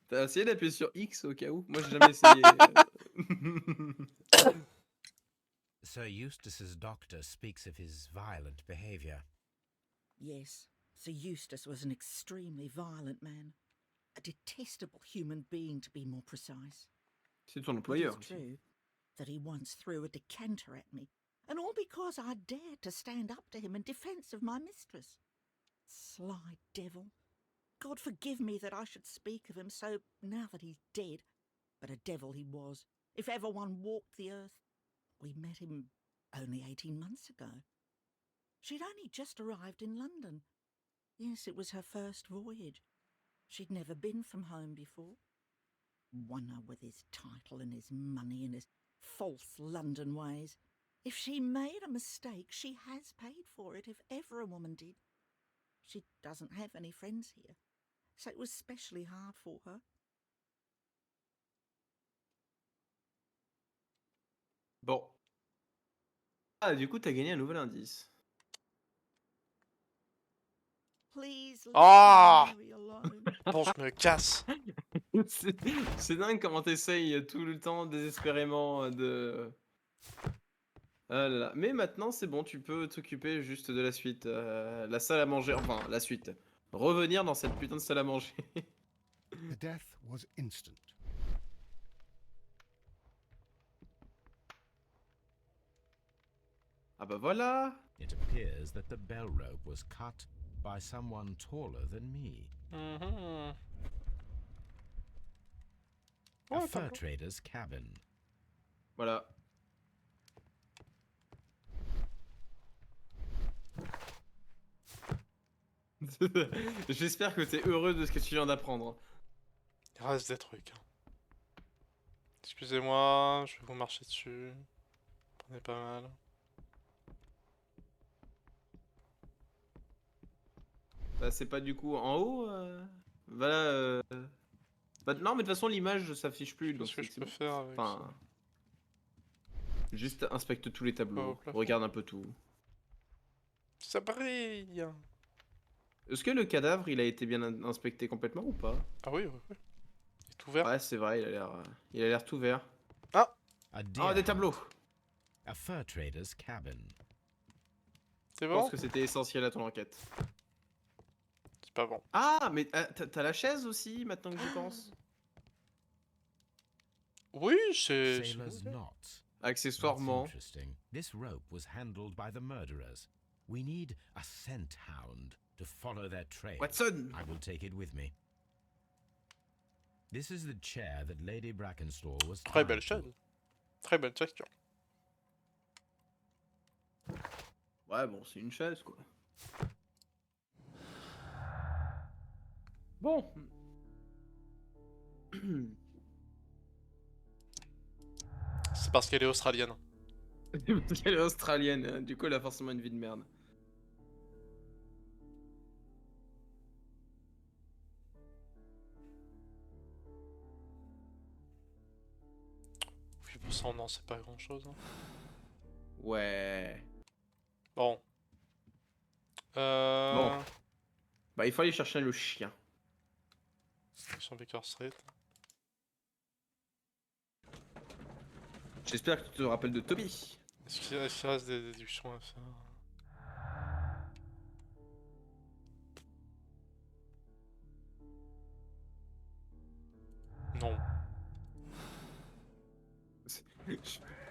T'as essayé d'appuyer sur X au cas où? Moi, j'ai jamais essayé. Sir Eustace's doctor speaks of his violent behavior. Yes, Sir Eustace was an extremely violent man. A detestable human being, to be more precise. C'est ton It is employeur aussi. true that he once threw a decanter at me, and all because I dared to stand up to him in defence of my mistress. Sly devil. God forgive me that I should speak of him so now that he's dead, but a devil he was, if ever one walked the earth. We met him only 18 months ago. She'd only just arrived in London. Yes, it was her first voyage. She'd never been from home before. Wonder with his title and his money and his false London ways. If she made a mistake, she has paid for it, if ever a woman did. She doesn't have any friends here, so it was specially hard for her. Bon. Ah, du coup, t'as gagné un nouvel indice. Please leave Ah! my Mary alone. Bon, je me casse. C'est c'est dingue comment t'essayes tout le temps désespérément de... Ah là là. Mais maintenant, c'est bon, tu peux t'occuper juste de la suite. La salle à manger, enfin, la suite. Revenir dans cette putain de salle à manger. The death was instant. Ah bah voilà. It appears that the bell rope was cut by someone taller than me. Mhm. A Ouais, fur pas trader's cabin. Voilà. J'espère que t'es heureux de ce que tu viens d'apprendre. Il reste des trucs. Hein. Excusez-moi, je vais vous marcher dessus. Prenez pas mal. Bah, c'est pas du coup en haut Voilà. Bah, non, mais de toute façon, l'image s'affiche plus. Donc Qu'est-ce que c'est je c'est peux bon. faire avec Enfin, juste inspecte tous les tableaux. au plafond. Regarde un peu tout. ça? Ça brille. Est-ce que le cadavre, il a été bien inspecté complètement ou pas? Ah oui, oui, oui. Il est ouvert. Ouais, c'est vrai, il a l'air tout vert. Ah! A Ah, deer des tableaux! hunt. A fur trader's cabin. C'est Je pense bon? que c'était essentiel à ton enquête. C'est pas bon. Ah, mais t'as la chaise aussi, maintenant que j'y pense? Oui, c'est... Sailor's knot. That's Accessoirement. interesting. This rope was handled by the murderers. We need a scent hound to follow their trail. Watson! I will take it with me. This is the chair that Lady Brackenstall was Très tied belle to. chaise. Très belle texture. Ouais, bon, c'est une chaise, quoi. Bon. C'est parce qu'elle est australienne. Parce qu'elle est australienne, hein. Du coup, elle a forcément une vie de merde. Oui, pour ça, on n'en sait pas grand-chose. Hein. Ouais. Bon. Bon. Bah, il faut aller chercher le chien. Sur Baker Street. J'espère que tu te rappelles de Toby. Est-ce qu'il reste des déductions à faire?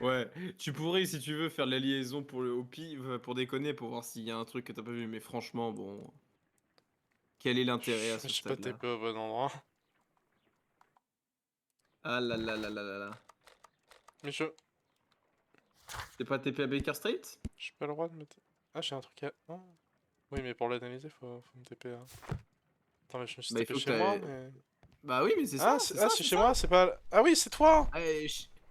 Ouais, tu pourrais, si tu veux, faire la liaison pour le Hopi, pour déconner, pour voir s'il y a un truc que t'as pas vu, mais franchement, bon, quel est l'intérêt à Je me ce suis pas stade-là? TP au bon endroit. Ah là là là là là là. Mais je... T'es pas TP à Baker Street? J'ai pas le droit de me... Ah, j'ai un truc à... Non. Oui, mais pour l'analyser, faut me TP. Attends, mais je me suis Bah, il TP faut que chez moi, t'aies... mais... Bah oui, mais c'est ça, Ah, c'est ça, c'est c'est chez ça. moi, c'est pas... Ah oui, c'est toi!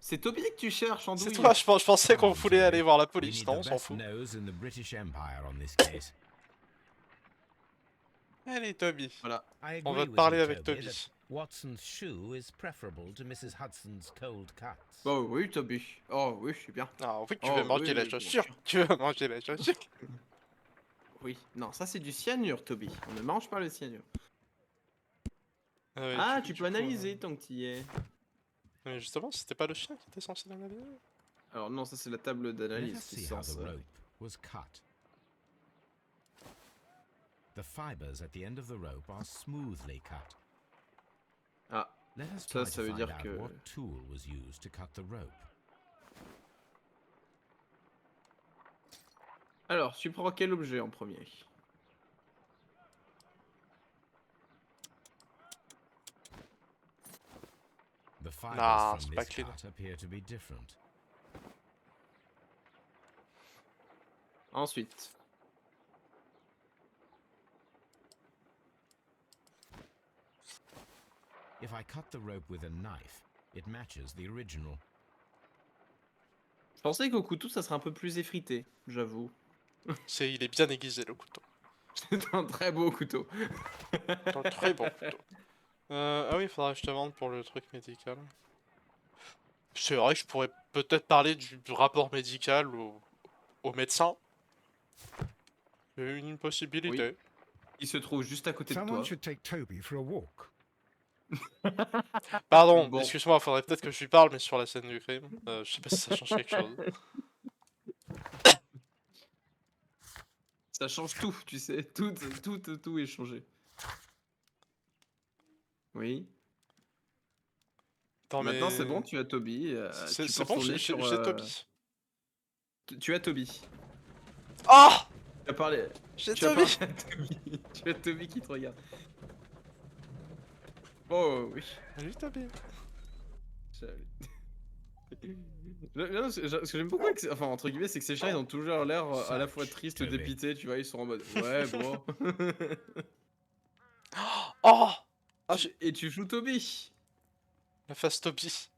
C'est Toby que tu cherches, C'est Andouille. toi, je pensais qu'on Come on, voulait Toby. aller voir la We police. need Non, the on s'en best fout. nose in the British Empire on this case. Allez, Toby. Voilà. I On va agree te with parler you, avec Toby, Toby. that Watson's shoe is preferable to Mrs. Hudson's cold cuts. Oh oui, Toby. Oh oui, je suis bien. Ah oui, tu veux Oh manger la oui, bien chaussure. sûr. Tu veux manger la chaussure. Oui. Non, ça c'est du cyanure, Toby. On ne mange pas le cyanure. Ouais, Ah, du tu coup, peux analyser tant que tu y es. Mais justement, c'était pas le chien qui était censé l'analyser. Alors non, ça c'est la table Let d'analyse us qui see est how the censée... rope was cut. The fibers at the end of the rope are smoothly cut. Ah, Let us ça, try ça to veut find dire out que... what tool was used to cut the rope. Alors, tu prends quel objet en premier? The fibers Nah, from c'est pas this clean. cut appear to be different. Ensuite. If I cut the rope with a knife, it matches the original. Je pensais qu'au couteau, ça serait un peu plus effrité, j'avoue. Il est bien aiguisé le couteau. C'est un très beau couteau. Un très bon couteau. Ah oui, il faudra que je te vende pour le truc médical. C'est vrai que je pourrais peut-être parler du rapport médical au médecin. C'est une possibilité. Oui. Il se trouve juste à côté de Someone toi. should take Toby for a walk. Pardon, Bon. excuse-moi, faudrait peut-être que je lui parle, mais sur la scène du crime. Je sais pas si ça change quelque chose. Ça change tout, tu sais. Tout est changé. Oui. Attends, Maintenant, mais... c'est bon, tu as Toby. Tu peux C'est bon, retourner sur... j'ai Toby. Tu as Toby. Ah, Tu as parlé... j'ai Tu as Toby. parlé à Toby. Tu as Toby qui te regarde. Oh oui. Salut Toby. Salut. Non, ce que j'aime beaucoup, enfin entre guillemets, c'est que ces chiens ils ont toujours l'air à la fois tristes, Toby. dépités, tu vois, ils sont en mode ouais, bon. Oh, ah, Et tu joues Toby. la face Toby.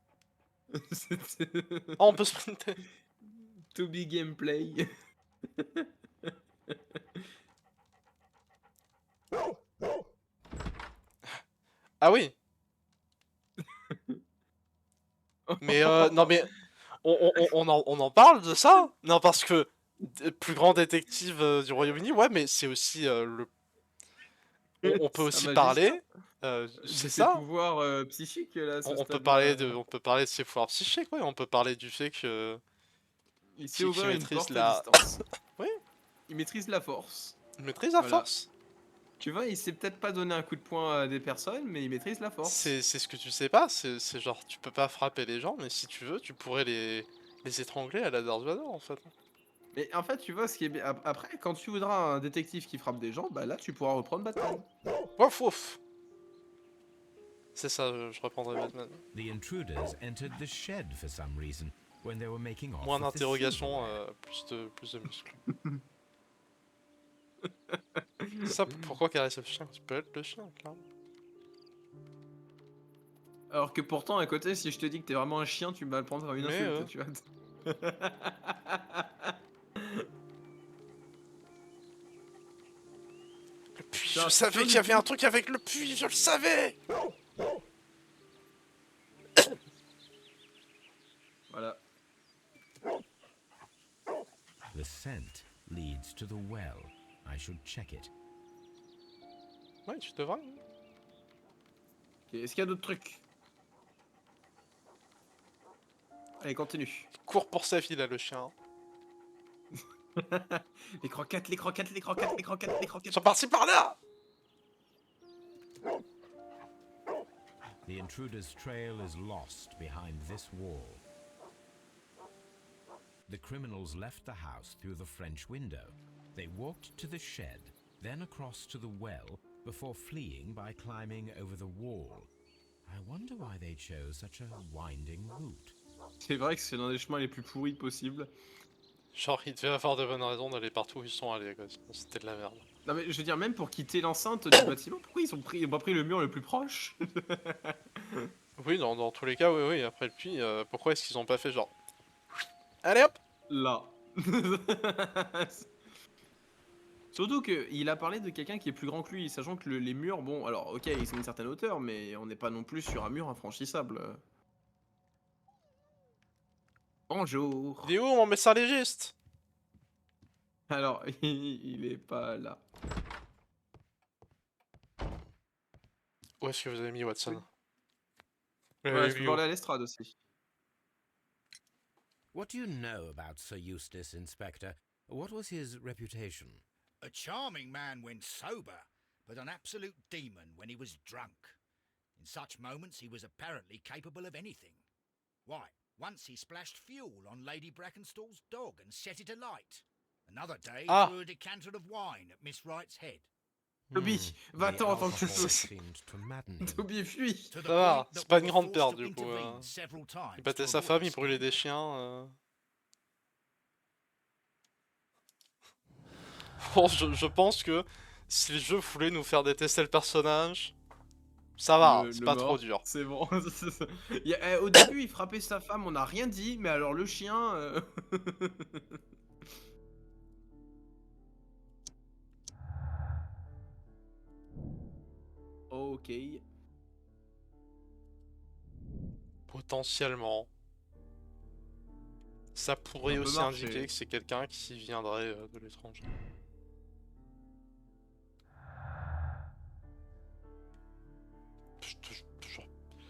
C'est- Oh, on peut sprinter. Toby gameplay. Ah oui. Mais non mais on en parle de ça? Non parce que plus grand détective du Royaume-Uni, ouais, mais c'est aussi le. On peut C'est un aussi magicien. parler. De C'est ses ça. pouvoirs psychiques là. On peut parler de ses pouvoirs psychiques, ouais. On peut parler du fait que Il s'est qui ouvert une maîtrise porte la- à distance. Oui. Il maîtrise la force. il maîtrise la Voilà. force. Tu vois, il sait peut-être pas donner un coup de poing à des personnes, mais il maîtrise la force. C'est ce que tu sais pas. C'est genre tu peux pas frapper les gens, mais si tu veux, tu pourrais les étrangler à la Darth Vader en fait. Mais en fait, tu vois, ce qui est bien. Après, quand tu voudras un détective qui frappe des gens, bah là, tu pourras reprendre Batman. Ouf ouf. C'est ça, je reprendrai Batman. The intruders entered the shed for some reason when they were making off Moins with the d'interrogations, silverware. plus de muscles. Ça, pourquoi caresser le chien? Tu peux être le chien, clairement. Alors que pourtant, à côté, si je te dis que t'es vraiment un chien, tu vas le prendre comme une Mais, insulte, tu vois. Le puits, C'est un je savais joli qu'il y avait un truc avec le puits, je le savais! Voilà. The scent leads to the well. I should check it. Ouais, tu devrais. Ok, est-ce qu'il y a d'autres trucs? Allez, continue. Il court pour sa vie, là, le chien. Les croquettes, les croquettes, les croquettes, les croquettes, les Ils croquettes. sont partis par là! The intruder's trail is lost behind this wall. the criminals left the house through the French window. They walked to the shed, then across to the well, before fleeing by climbing over the wall. I wonder why they chose such a winding route. C'est vrai que c'est l'un des chemins les plus pourris possibles. Genre, ils devaient avoir de bonnes raisons d'aller partout où ils sont allés, quoi. Sinon, c'était de la merde. Non mais je veux dire, même pour quitter l'enceinte du bâtiment, pourquoi ils ont pas pris le mur le plus proche? Oui, dans tous les cas, oui, oui. Après le puits, pourquoi est-ce qu'ils ont pas fait genre... Allez hop! Là. Surtout qu'il a parlé de quelqu'un qui est plus grand que lui, sachant que les murs, bon, alors ok, ils sont une certaine hauteur, mais on n'est pas non plus sur un mur infranchissable. Bonjour. Il est où mon médecin légiste? Alors, il est pas là. Où est-ce que vous avez mis Watson? Vous Ouais, l'avez je peux vu où? parler à l'estrade aussi. What do you know about Sir Eustace, Inspector? What was his reputation? A charming man when sober, but an absolute demon when he was drunk. In such moments he was apparently capable of anything. Why, once he splashed fuel on Lady Brackenstall's dog and set it alight. Another day he Ah. threw a decanter of wine at Miss Wright's head. Toby, The va-t'en en tant que alcohol chose. seemed to madden him. Toby, fuis. To the Ça va, point c'est that pas we une were grande forced perte, to du coup, intervene several times Il battait to sa avoid femme, il brûlait scandal. des chiens. Bon, je pense que si le jeu voulait nous faire détester le personnage, ça va, c'est Le pas mort, trop dur. C'est bon. Au début, il frappait sa femme, on n'a rien dit, mais alors le chien. Ok. Potentiellement. Ça pourrait Ça peut aussi marcher. indiquer que c'est quelqu'un qui viendrait de l'étranger. Toujours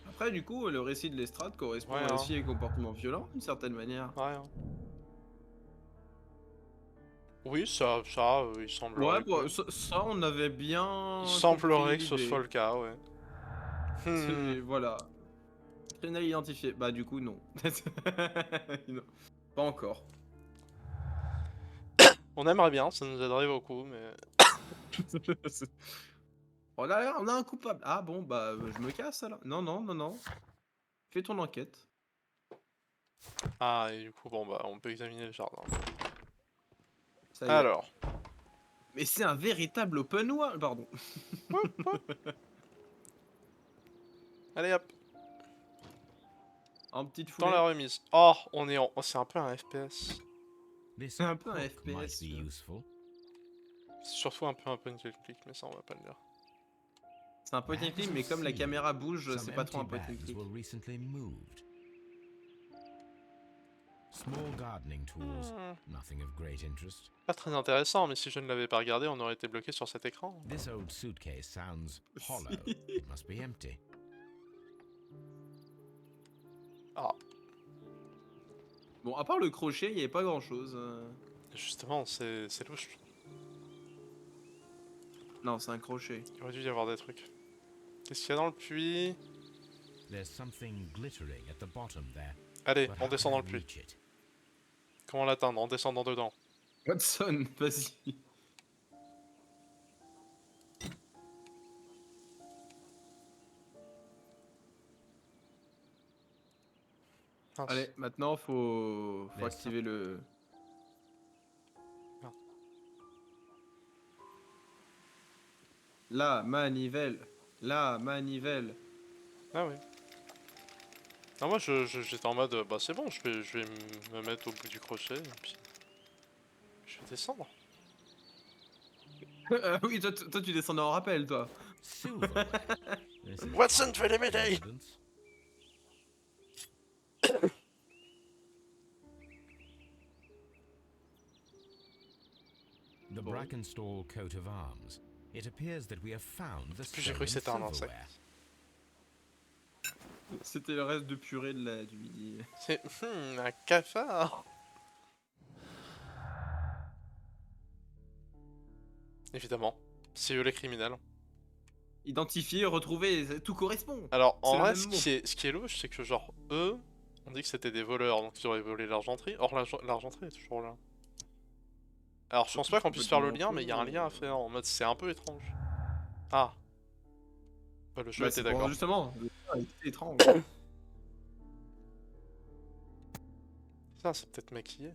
Après, du coup, le récit de l'estrade correspond Ouais, aussi aux comportements violents, d'une certaine manière. rien. Oui, il semblerait. Ouais, bon, ça, on avait bien. Il semblerait compris que ce l'idée. soit le cas, ouais. Voilà. Criminel identifié. Bah, du coup, non. Non. Pas encore. On aimerait bien, ça nous aiderait beaucoup, mais. Oh là, on a un coupable. Ah bon, bah, je me casse alors. Non, non, non, non. Fais ton enquête. Ah, et du coup, bon, bah, on peut examiner le jardin. Ça y est. Alors. Mais c'est un véritable open world, pardon. Allez hop, En petite dans foulée. la remise. Oh, on est en. Oh, c'est un peu un FPS. This C'est un peu un hook might FPS, be tu vois. useful. C'est surtout un peu un point and click, mais ça, on va pas le dire. C'est un point and click, mais comme la caméra bouge, Some c'est pas trop un empty point and bags click. were recently moved. Small gardening tools, nothing of great interest. Pas très intéressant, mais si je ne l'avais pas regardé, on aurait été bloqué sur cet écran. This old suitcase sounds hollow. It must be empty. Ah, Bon, à part le crochet, il n'y avait pas grand chose. justement, c'est louche. Non, c'est un crochet. Il aurait dû y avoir des trucs. Qu'est-ce qu'il y a dans le puits? There's something glittering at the bottom there. Allez, but on how descend can dans le I puits. reach it? Comment l'atteindre? En descendant dedans. Watson, vas-y. Mince. Allez, maintenant, faut Mais activer le... Non. La manivelle. La manivelle. Ah oui. Non, moi j'étais en mode, bah c'est bon, je vais me mettre au bout du crochet, et puis je vais descendre. Oui, toi, tu descendais en rappel, toi. Silverware. This is Watson, quite tu fais les médailles! coincidence. The Bon. Brackenstall coat of arms. It appears that we have found the J'ai cru que c'était un stolen insecte. silverware. C'était le reste de purée du midi. C'est un cafard! Évidemment, c'est eux les criminels. Identifier, retrouver, tout correspond. Alors, C'est en le vrai, même ce mot. qui est louche, c'est que genre, eux, On dit que c'était des voleurs, donc ils auraient volé l'argenterie. Or, l'argenterie est toujours là. Alors, je pense pas qu'on puisse faire le lien, mais il y a un lien à faire. En mode, c'est un peu étrange. Ah. Bah, le jeu Bah, était c'est pour d'accord. justement. C'est étrange. Ça, c'est peut-être maquillé.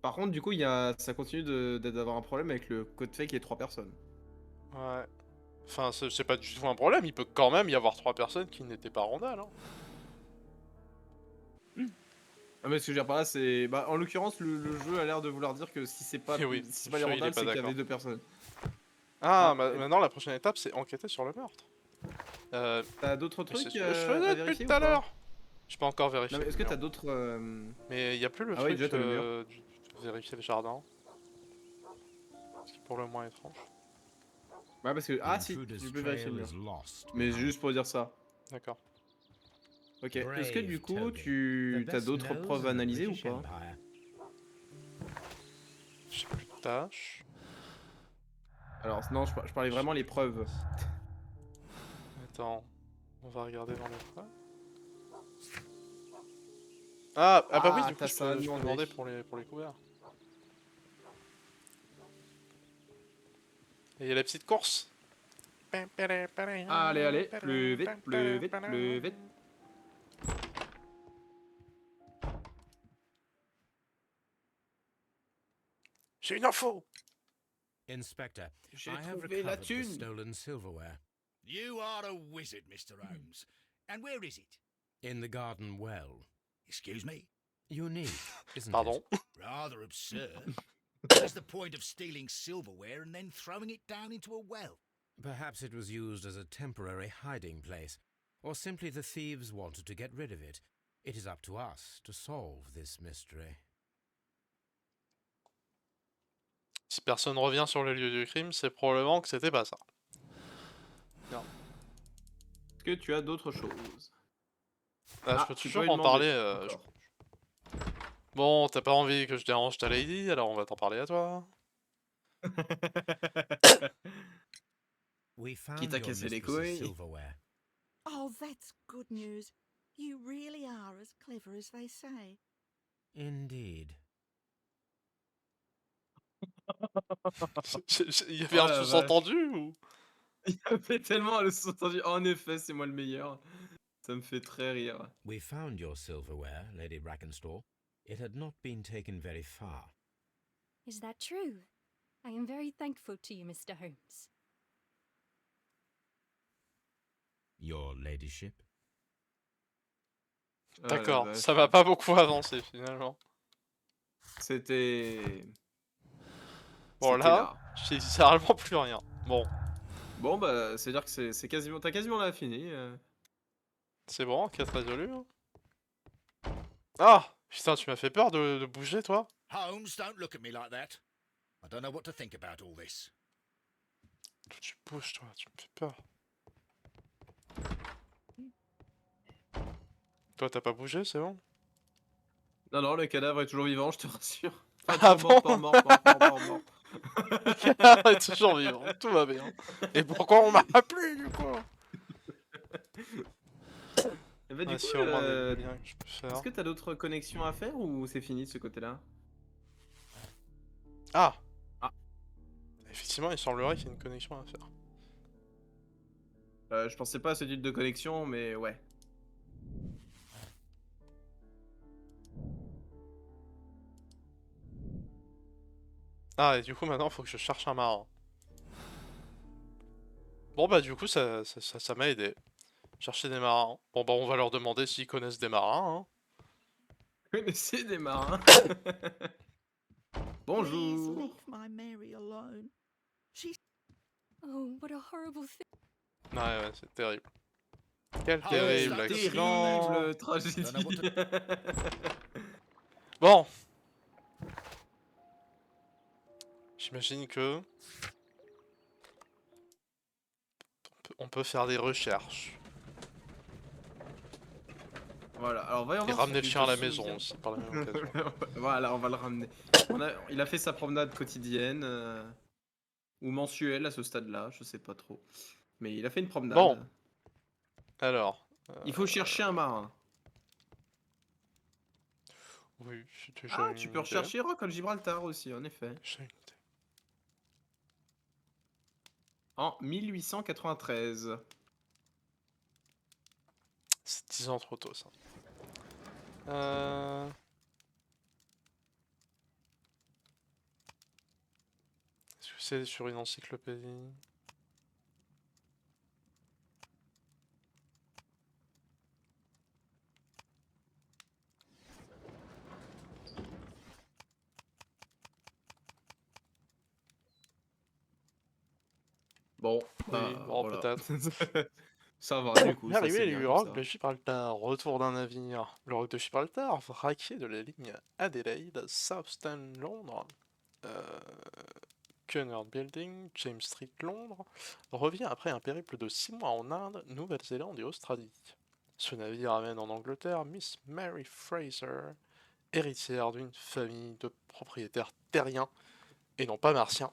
Par contre, du coup, ça continue d'avoir un problème avec le code fake et 3 personnes. Ouais. Enfin, c'est pas du tout un problème, il peut quand même y avoir 3 personnes qui n'étaient pas randales. Hein. Ah, mais ce que je veux dire par là, c'est. Bah, en l'occurrence, le jeu a l'air de vouloir dire que si c'est pas, Eh oui, si c'est le pas les jeu, il est randales, pas c'est qu'il y d'accord. avait 2 personnes. Ah, Ah, maintenant la prochaine étape c'est enquêter sur le meurtre. T'as d'autres Mais c'est trucs ce que je à faisais depuis vérifier ou tout à pas? l'heure. J'ai pas encore vérifié. Non, mais est-ce le que t'as mur. d'autres. Mais il y a plus le Ah oui, truc déjà, t'as le mur. de vérifier le jardin. Ce qui est pour le moins étrange. Ouais, parce que. The Ah, si, intruder's tu peux vérifier trail le mur. is lost Mais behind. juste pour dire ça. D'accord. Ok. Est-ce que du Brave coup, Toby, tu the t'as best d'autres nose preuves in à the analyser ou British pas? Empire. J'ai plus de tâches. Alors, non, je parlais vraiment les preuves. Attends. On va regarder dans les preuves. Ah bah oui, Ah, du coup t'as ça à je peux demander. demander pour les couverts. Et il y a la petite course. Allez, allez, plus vite, plus vite, plus vite. J'ai une info. Inspector, J'ai I have trouvé la recovered the thune. stolen silverware You are a wizard, Mr. Holmes. And where is it? in the garden well. Excuse me? Unique, isn't Pardon. it? Rather absurd. What's the point of stealing silverware and then throwing it down into a well? Perhaps it was used as a temporary hiding place, or simply the thieves wanted to get rid of it. It is up to us to solve this mystery. Si personne revient sur le lieu du crime, c'est probablement que c'était pas ça. Est-ce que tu as d'autres choses? Ah, je Ah, peux tu toujours peux lui en parler. demander. Encore. Bon, t'as pas envie que je dérange ta lady, alors on va t'en parler à toi. We Qui found t'a your cassé les mistress's couilles? silverware. Oh, that's good news. You really are as clever as they say. Indeed. Il y avait Oh un la sous-entendu ou... Il y avait tellement le sous-entendu. En effet, c'est moi le meilleur. Ça me fait très rire. We found your silverware, Lady Brackenstall. It had not been taken very far. Is that true? I am very thankful to you, Mr. Holmes. Your ladyship? Oh la D'accord, vache. ça va pas beaucoup avancer finalement. C'était. Bon C'était là, j'ai littéralement plus rien. Bon, Bon, bah, c'est-à-dire que c'est quasiment. T'as quasiment là fini. c'est bon, quête résolue. Hein. Ah, putain, tu m'as fait peur de bouger toi. Holmes, don't look at me like that. I don't know what to think about all this. Tu bouges toi, tu me fais peur. Toi t'as pas bougé, c'est bon? Non, non, le cadavre est toujours vivant, je te rassure. Ah Enfin, bon? mort. Elle est toujours vivant, tout va bien. Et pourquoi on m'a appelé du coup? Et bah, du Ah, coup, si au moins des liens que je peux faire. est-ce que t'as d'autres connexions à faire ou c'est fini de ce côté-là? Ah! Ah. Effectivement, il semblerait qu'il y ait une connexion à faire. Je pensais pas à ce type de connexion, mais ouais. Ah, et du coup, maintenant, faut que je cherche un marin. Bon, bah, du coup, ça m'a aidé. Chercher des marins. Bon, bah, on va leur demander s'ils connaissent des marins. Hein. Connaissez des marins. Please Bonjour. leave my Mary alone. She's Oh, what a horrible thing. Ouais, c'est terrible. Quel Ah, terrible c'est accident. Terrible tragédie. Don't know what Bon. J'imagine que... On peut faire des recherches. Voilà, alors voyons Et voir ramener si le tu chien à te la maison souviens. aussi, par la même occasion. Voilà, on va le ramener. Il a fait sa promenade quotidienne, ou mensuelle à ce stade-là, je sais pas trop. Mais il a fait une promenade. Bon. Alors, Il faut chercher un marin. Oui, c'est déjà Ah, une tu peux idée. rechercher Rock al Gibraltar aussi, en effet. Déjà une idée. En 1893. C'est 10 ans trop tôt, ça. Euh... Est-ce que c'est sur une encyclopédie? Bon, Oui, bah, bon, voilà. peut-être. Ça va, du coup, ça Arrivé c'est les bien comme rocs ça. de Gibraltar, retour d'un navire. Le roc de Gibraltar, vraquier de la ligne Adelaide, Southend, Londres, Cunard Building, James Street, Londres, revient après un périple de 6 mois en Inde, Nouvelle-Zélande et Australie. Ce navire amène en Angleterre Miss Mary Fraser, héritière d'une famille de propriétaires terriens, et non pas martiens,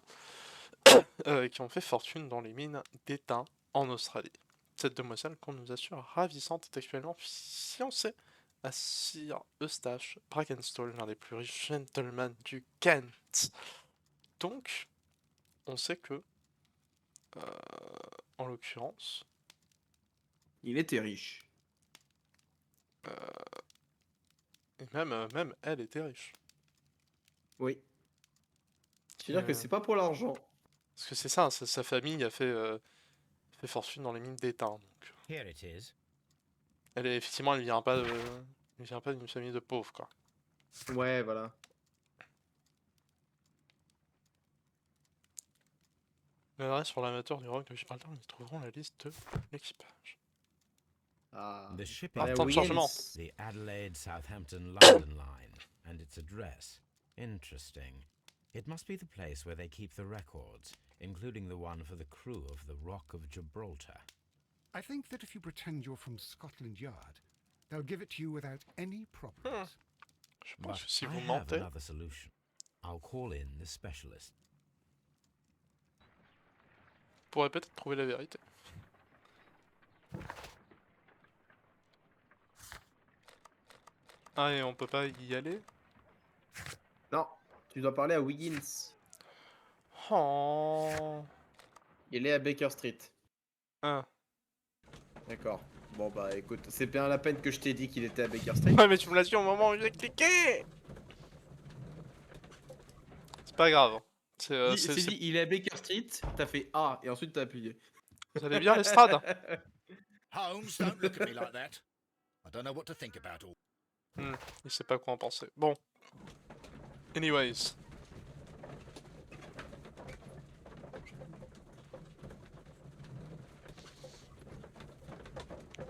qui ont fait fortune dans les mines d'étain en Australie. Cette demoiselle qu'on nous assure ravissante est actuellement fiancée à Sir Eustache Brackenstall, l'un des plus riches gentlemen du Kent. Donc, on sait que, en l'occurrence, Il était riche. et même elle était riche. Oui. C'est-à-dire que c'est pas pour l'argent. Parce que c'est ça, sa famille a fait fortune dans les mines d'étain. Donc, Here it is. effectivement, elle vient pas d'une famille de pauvres, quoi. Ouais, voilà. L'adresse sur l'amateur du rock de Gibraltar, nous y trouverons la liste de l'équipage. Ah. The shipping Ah, temps de chargement. the Adelaide Southampton London line and its address. Interesting. It must be the place where they keep the records, including the one for the crew of the Rock of Gibraltar. I think that if you pretend you're from Scotland Yard, they'll give it to you without any problems. Je But pense que si I vous have mentez, another solution. I'll call in the specialist. vous pourrez peut-être trouver la vérité. Ah, et on peut pas y aller? Non, tu dois parler à Wiggins. Oh. Il est à Baker Street. Ah. D'accord. Bon bah écoute, c'est bien la peine que je t'ai dit qu'il était à Baker Street. Ouais, mais tu me l'as dit au moment où j'ai cliqué! C'est pas grave. C'est dit, il est à Baker Street, t'as fait A et ensuite t'as appuyé. Vous allez bien, l'estrade? Holmes, don't look at me like that. I don't know what to think about all. Il sait pas quoi en penser. Bon. Anyways.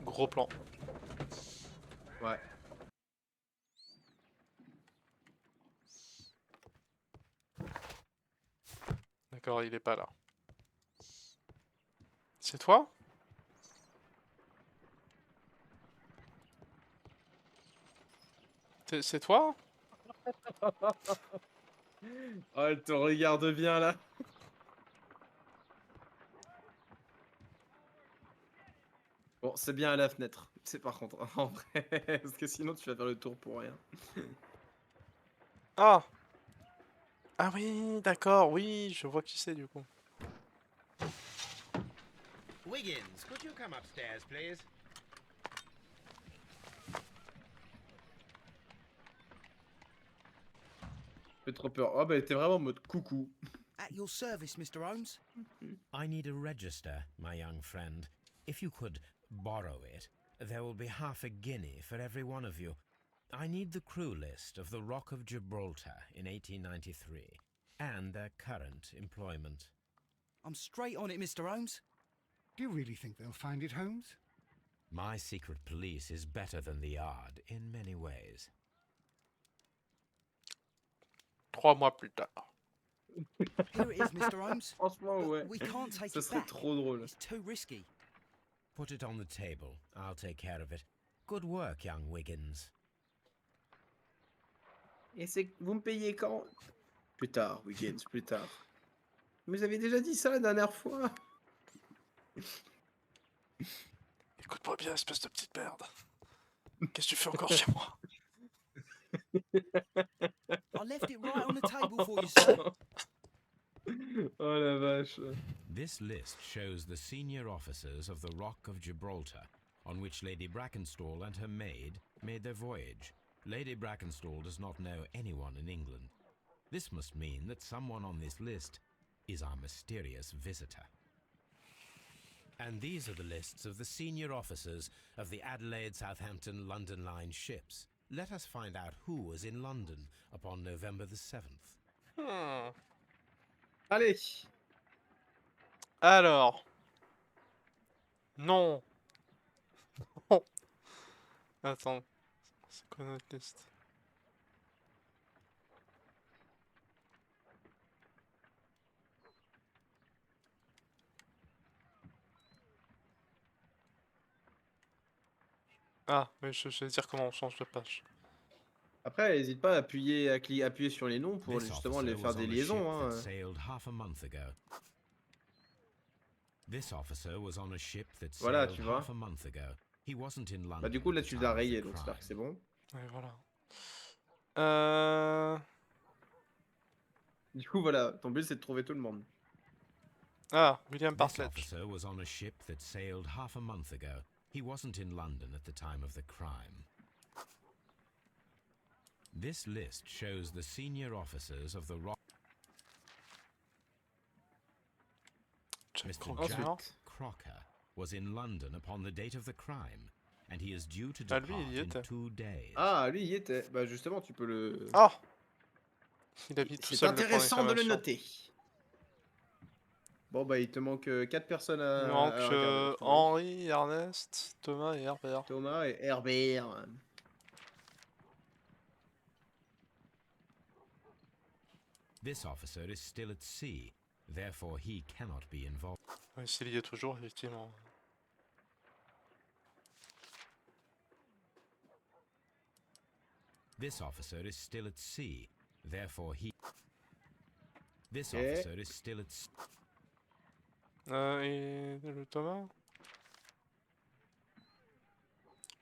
Gros plan. Ouais. D'accord, il est pas là. C'est toi? C'est toi? Oh, elle te regarde bien là. Bon, c'est bien à la fenêtre. C'est par contre, en vrai, parce que sinon tu vas faire le tour pour rien. Ah! Ah oui, d'accord, oui, je vois qui c'est du coup. Wiggins, could you come upstairs, please? J'ai trop peur. Oh bah elle était vraiment en mode coucou. At your service, Mr. Holmes. I need a register, my young friend. If you could borrow it, there will be half a guinea for every one of you. I need the crew list of the Rock of Gibraltar in 1893 and their current employment. I'm straight on it, Mr. Holmes. Do you really think they'll find it, Holmes? My secret police is better than the Yard in many ways. 3 mois plus tard. Here it is, Mr. Holmes. Franchement, But ouais. we can't take Ça it serait back. trop drôle. It's too risky. Put it on the table. I'll take care of it. Good work, young Wiggins. Et c'est vous me payez quand? Plus tard, Wiggins, plus tard. Vous avez déjà dit ça la dernière fois. Écoute-moi bien, espèce de petite merde. Qu'est-ce que tu fais encore chez moi? I left it right on the table for you, sir. Oh la vache. This list shows the senior officers of the Rock of Gibraltar, on which Lady Brackenstall and her maid made their voyage. Lady Brackenstall does not know anyone in England. This must mean that someone on this list is our mysterious visitor. And these are the lists of the senior officers of the Adelaide, Southampton, London Line ships. Let us find out who was in London upon November the 7th. Allez. Alors. Non. Non. Attends. C'est quoi notre liste? Ah, oui, je vais dire comment on change de page. Après, n'hésite pas à appuyer sur les noms pour This justement officer les faire was des on a liaisons. ship Hein. that sailed half a month ago. This officer was on a ship that Voilà, sailed tu vois. half a month ago. He wasn't in London. Bah du coup at là the tu time l'as of the rayé, donc crime. j'espère que c'est bon. Ouais, voilà. Du coup voilà, ton but c'est de trouver tout le monde. Ah, William This Bartlett. officer was on a ship that sailed half a month ago. He wasn't in London at the time of the crime. This list shows the senior officers of the Rock. Jack Mr. Crocker. Jack Crocker was in London upon the date of the crime, and he is due to Ah, lui, depart il y in était. 2 days. Ah lui il y était. Bah justement tu peux le. Ah! Il a mis tout C'est seul le point intéressant de le d'exclamation. noter. Bon bah il te manque 4 personnes Il me à manque regarder. tu vois. Henri, Ernest, Thomas et Herbert. Thomas et Herbert. This officer is still at sea, therefore he cannot be involved. Oui, s'il y est toujours, effectivement. This officer is still at sea, therefore he. This Okay. officer is still at sea. Et le Thomas?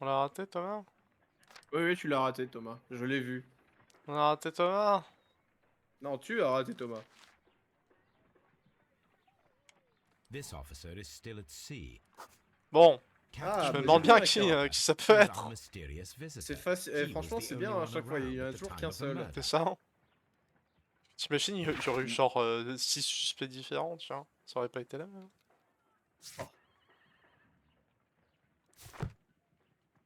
On l'a raté, Thomas? Oui tu l'as raté Thomas, je l'ai vu. On a raté Thomas? Non tu as raté Thomas. This officer is still at sea. Bon, Ah, je me bah, demande c'est bien bien, qui, d'accord. qui ça peut He is être. our mysterious visitor. C'est facile. He was Franchement the c'est only bien à one chaque fois, il y en a around at the toujours time qu'un of the seul. murder. C'est ça, hein? T'imagines, il y aurait eu genre 6 suspects différents, tu vois? Ça aurait pas été la même. Je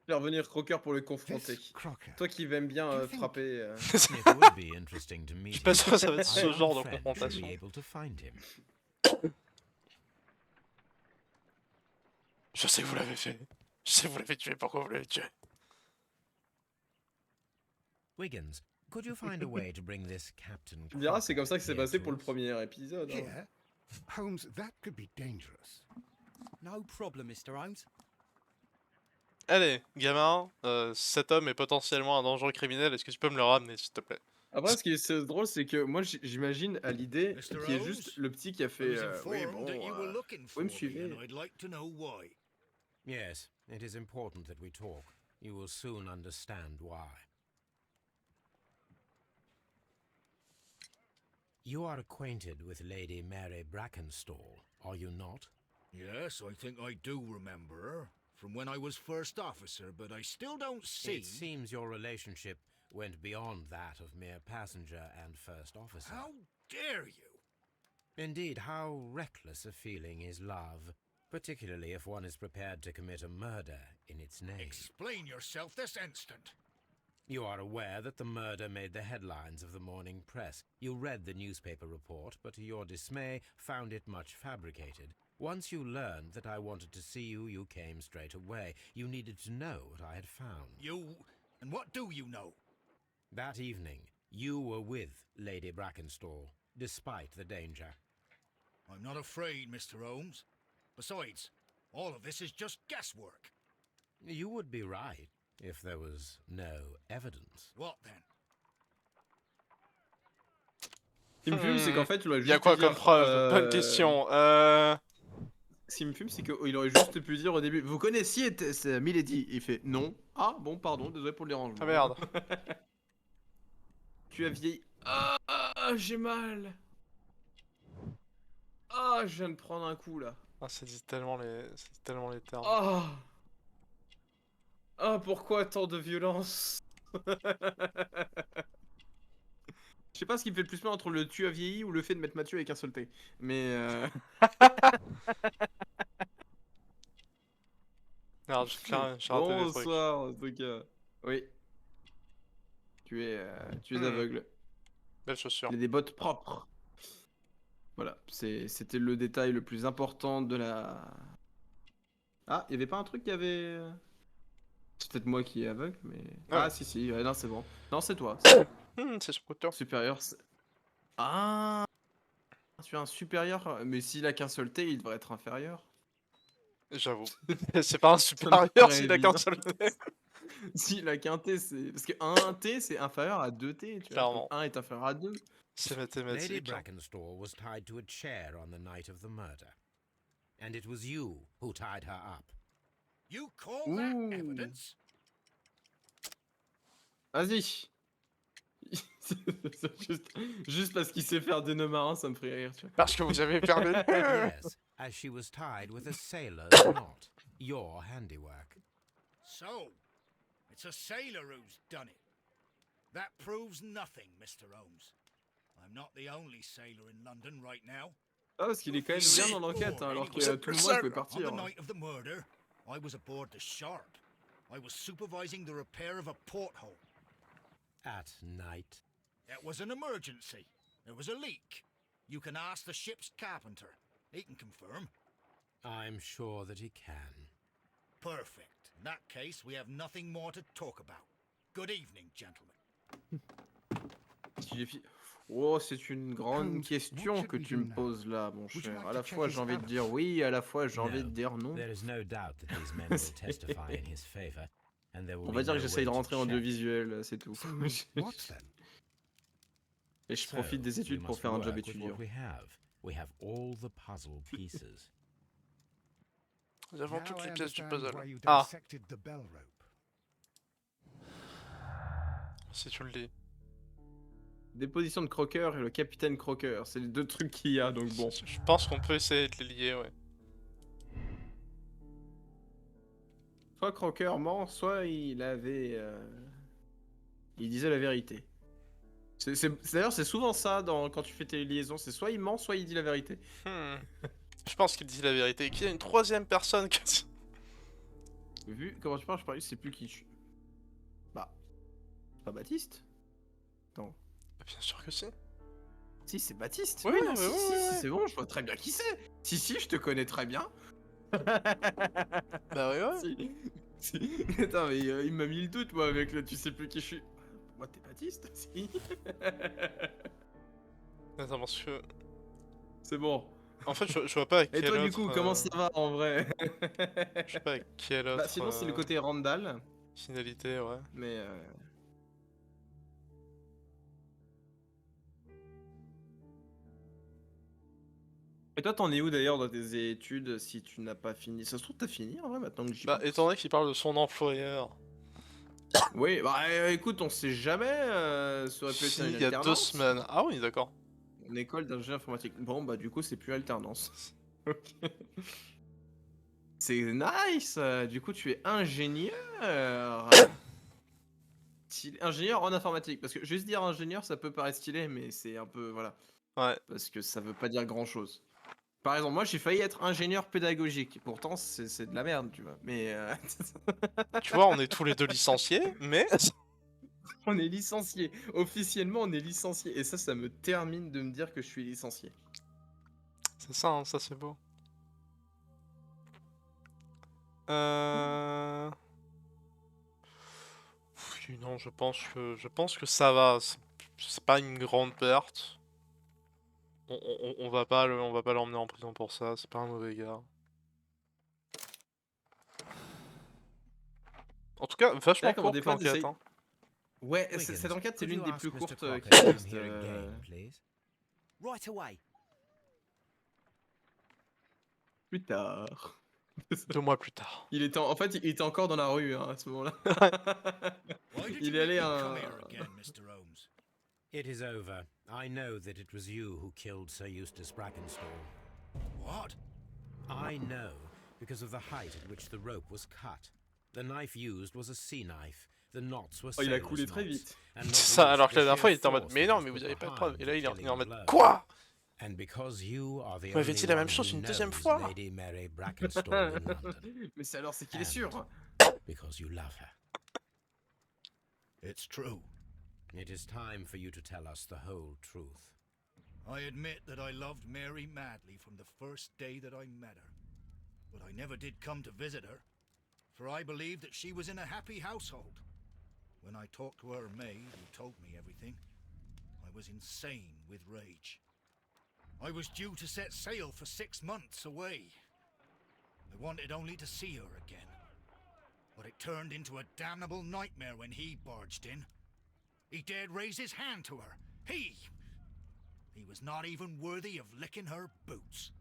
vais revenir Crocker pour le confronter. This Crocker. Toi qui aimes bien Do you think- frapper. It would be interesting to meet Je suis pas him. sûr que ça va être I ce am genre de friend to confrontation. be able to find him. Je sais que vous l'avez fait. Je sais que vous l'avez tué, pourquoi vous l'avez tué? Wiggins, could you find a way to bring this Captain Tu me diras, c'est comme ça que c'est Crocker passé here pour le to us? premier épisode. Hein. Here? Holmes, that could be dangerous. No problem, Mr. Holmes. Allez, gamin, cet homme est potentiellement un dangereux criminel, est-ce que tu peux me le ramener, s'il te plaît? Après, ce qui est drôle, c'est que moi, j'imagine à l'idée Mr. qui est Holmes, juste le petit qui a I fait. was Oui, informed bon. that you were looking for me me, suivez. and I'd like to know why. Yes, it is important that we talk. You will soon understand why. You are acquainted with Lady Mary Brackenstall, are you not? Yes, I think I do remember her from when I was first officer, but I still don't see. It seems your relationship went beyond that of mere passenger and first officer. How dare you? Indeed, how reckless a feeling is love, particularly if one is prepared to commit a murder in its name. Explain yourself this instant. You are aware that the murder made the headlines of the morning press. You read the newspaper report, but to your dismay found it much fabricated. Once you learned that I wanted to see you, you came straight away. You needed to know what I had found. You... and what do you know? That evening, you were with Lady Brackenstall, despite the danger. I'm not afraid, Mr. Holmes. Besides, all of this is just guesswork. You would be right if there was no evidence. What then? Ce qui me fume, c'est qu'en fait, tu dois Il y a juste quoi dire, comme preuve? Bonne question. Ce qui me fume, c'est qu'il aurait juste pu dire au début, vous connaissiez Milady? Il fait non. Ah bon, pardon, désolé pour le dérangement. Ah merde. Tu as vieilli. Ah, j'ai mal. Ah, je viens de prendre un coup là. Ah, c'est tellement les termes. Ah. Ah, pourquoi tant de violence? Je sais pas ce qui me fait le plus mal entre le tu as vieilli ou le fait de mettre Mathieu avec un seul T. Mais Merde, j'ai raté des trucs. bonsoir en tout cas. Oui. Tu es aveugle. Belle chaussure. Il a des bottes propres. Voilà, c'était le détail le plus important de la... Ah, il y avait pas un truc qui avait... C'est peut-être moi qui est aveugle, mais... Ah Ah, ouais. si, ouais, non, c'est bon. Non, c'est toi. C'est Scooter. Supérieur. Ah, tu as un supérieur, mais s'il a qu'un seul T, il devrait être inférieur. J'avoue. C'est pas un Ça me supérieur paraît s'il a qu'un évident. seul T. S'il a qu'un T, c'est... Parce que un T, c'est inférieur à 2 T, tu vois. Clairement. 1 est inférieur à 2. C'est Lady mathématique. Hein. Brackenstall was tied to a chair on the night of the murder. And it was you who tied her up. You call that Ooh. evidence? Vas-y. Juste parce qu'il sait faire des nœuds marins, ça me ferait rire, tu vois. Parce que vous avez perdu. Yes, as she was tied with a sailor's knot. Your handiwork. So, it's a sailor who's done it. That proves nothing, Mr. Holmes. I'm not the only sailor in London right now. Ah, parce qu'il est quand même bien dans l'enquête, hein, alors que C'est tout le plus monde simple. pouvait partir. On the night of the murder, I was aboard the Sharp. I was supervising the repair of a porthole. At night. It was an emergency. There was a leak. You can ask the ship's carpenter. He can confirm. I'm sure that he can. Perfect. In that case, we have nothing more to talk about. Good evening, gentlemen. Oh, c'est une grande Holmes, question what should que we tu do me now? poses là, mon Would you cher. like À to la check fois, his j'ai envie de alibi? dire oui, à la fois, j'ai envie de No, dire non. There is no doubt that these men will testify in his favor, and there will On be va dire no que j'essaye de way to rentrer en check. audiovisuel, c'est tout. So, what then? Et je So, profite des we études pour must faire un job work with étudiant. what we have. We have all the puzzle pieces. Nous avons Now toutes I les pièces du understand puzzle. why you Ah, dissected the bell rope. si tu le dis. Déposition de Crocker et le capitaine Crocker, c'est les deux trucs qu'il y a, donc bon. Je pense qu'on peut essayer de les lier, ouais. Soit Crocker ment, soit il avait... Il disait la vérité. D'ailleurs, c'est souvent ça quand tu fais tes liaisons, c'est soit il ment, soit il dit la vérité. Je pense qu'il dit la vérité. Et qu'il y a une troisième personne qui... Vu comment tu parles, je sais plus qui je suis. Bah... Pas Baptiste? Attends. Bien sûr que si. Si, c'est Baptiste. Oui, non, oui, si, oui, si, oui, si, oui. c'est bon, je vois très bien qui c'est. Si, je te connais très bien. Bah oui, ouais. Si. Si. Attends, mais il m'a mis le doute, moi, avec le tu sais plus qui je suis. Moi, t'es Baptiste? Si. Attends, parce que... C'est bon. En fait, je vois pas avec Et quel toi, autre... du coup, comment ça va en vrai? Je sais pas avec quelle autre... Bah, sinon, c'est le côté Randall. finalité, ouais. Mais. Et toi, t'en es où d'ailleurs dans tes études si tu n'as pas fini? Ça se trouve, t'as fini en vrai maintenant que j'y Bah, pense. étant donné qu'il parle de son employeur, Oui, bah écoute, on sait jamais. Ça aurait pu être fini une il y a 2 alternance. semaines. Ah oui, d'accord. Une école d'ingénieur informatique. Bon, bah du coup, c'est plus alternance. Ok. C'est nice. Du coup, tu es ingénieur. Ingénieur en informatique. Parce que juste dire ingénieur, ça peut paraître stylé, mais c'est un peu... Voilà. Ouais. Parce que ça veut pas dire grand-chose. Par exemple, moi, j'ai failli être ingénieur pédagogique. Pourtant, c'est de la merde, tu vois. Mais... Tu vois, on est tous les deux licenciés, mais... on est licencié. Officiellement, on est licencié. Et ça me termine de me dire que je suis licencié. C'est ça, hein, ça c'est beau. Oui, non, je pense que ça va. C'est pas une grande perte. On va pas l'emmener en prison pour ça. C'est pas un mauvais gars. En tout cas, vachement D'accord, des courte fois, l'enquête. t'essayes- Hein. Ouais, Wiggins, cette enquête, c'est could l'une you des ask plus Mr. courtes Crocker qui to come existent. here again, please? Right away. Plus tard. 2 mois plus tard. Il était en fait, il était encore dans la rue hein, à ce moment-là. Why did Il you est make allé me come à here again, Mr. Holmes? It is over. I know that it was you who killed Sir Eustace Brackenstall. What? I know because of the height at which the rope was cut. The knife used was a sea knife. The knots were Oh, il a sailor's coulé très knots, vite. and not C'est ça, least alors que the la dernière sheer fois il était en mode force mais that non, was mais vous put avez pas de preuve. behind Et là il est killing en mode Blow. quoi? And because you are the Vous m'avez only dit la même one chose who une deuxième knows fois. Lady Mary Brackenstall in London, Mais c'est alors, c'est qu'il est And- sûr. because you love her. It's true. It is time for you to tell us the whole truth. I admit that I loved Mary madly from the first day that I met her. But I never did come to visit her, for I believed that she was in a happy household. When I talked to her maid, who told me everything, I was insane with rage. I was due to set sail for 6 months away. I wanted only to see her again. But it turned into a damnable nightmare when he barged in. He dared raise his hand to her. He was not even worthy of licking her boots.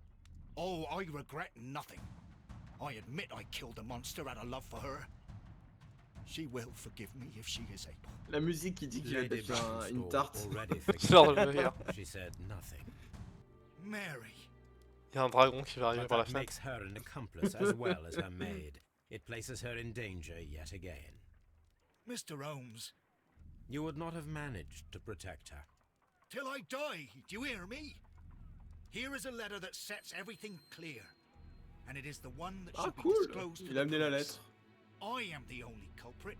Oh, I regret nothing. I admit I killed the monster out of love for her. She will forgive me if she is able. La musique qui dit qu'il a Lady fait une Brackenstall tarte. already Genre forgave de rire. her. She said nothing. Mary. Il y a un dragon qui va arriver But par la that fenêtre. makes her an accomplice as well as her maid. It places her in danger yet again. Mr. Holmes. You would not have managed to protect her. Till I die, do you hear me? Here is a letter that sets everything clear. And it is the one that Ah should be cool. disclosed to Il a the amené la police. lettre. I am the only culprit.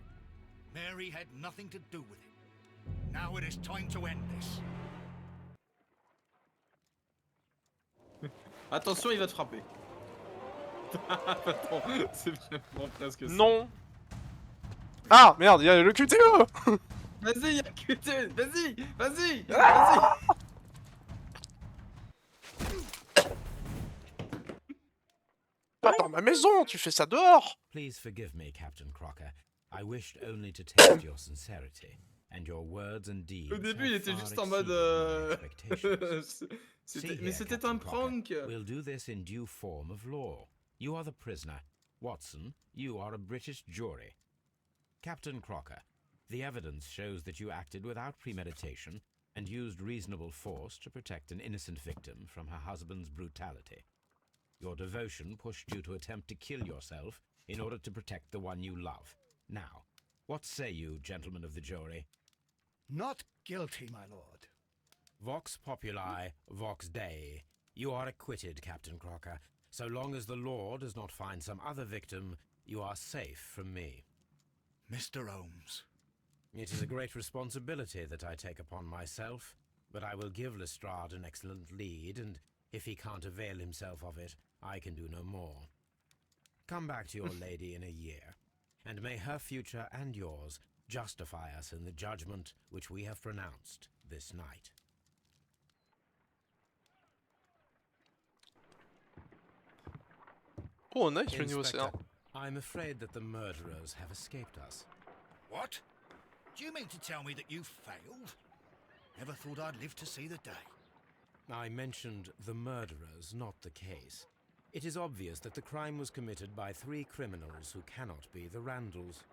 Mary had nothing to do with it. Now it is time to end this. Attention, il va te frapper. Attends, c'est vraiment presque ça. Non. Ah merde, il y a le QTE. Vas-y, y'a que vas-y, vas-y, Ah vas-y. Pas dans ma maison, tu fais ça dehors. Please forgive me, Captain Crocker. I wished only to test your sincerity, and your words and deeds Au début, il have était far juste en mode. exceeded my expectations. See Mais here, c'était Captain un Crocker, prank. We'll do this in due form of law. You are the prisoner. Watson, you are a British jury. Captain Crocker, the evidence shows that you acted without premeditation and used reasonable force to protect an innocent victim from her husband's brutality. Your devotion pushed you to attempt to kill yourself in order to protect the one you love. Now, what say you, gentlemen of the jury? Not guilty, my lord. Vox populi, vox dei. You are acquitted, Captain Crocker. So long as the law does not find some other victim, you are safe from me. Mr. Holmes. It is a great responsibility that I take upon myself, but I will give Lestrade an excellent lead, and if he can't avail himself of it, I can do no more. Come back to your lady in a year, and may her future and yours justify us in the judgment which we have pronounced this night. Oh nice le niveau C1. Inspector, I'm afraid that the murderers have escaped us. What? Do you mean to tell me that you failed? Never thought I'd live to see the day. I mentioned the murderers, not the case. It is obvious that the crime was committed by 3 criminals who cannot be the Randalls.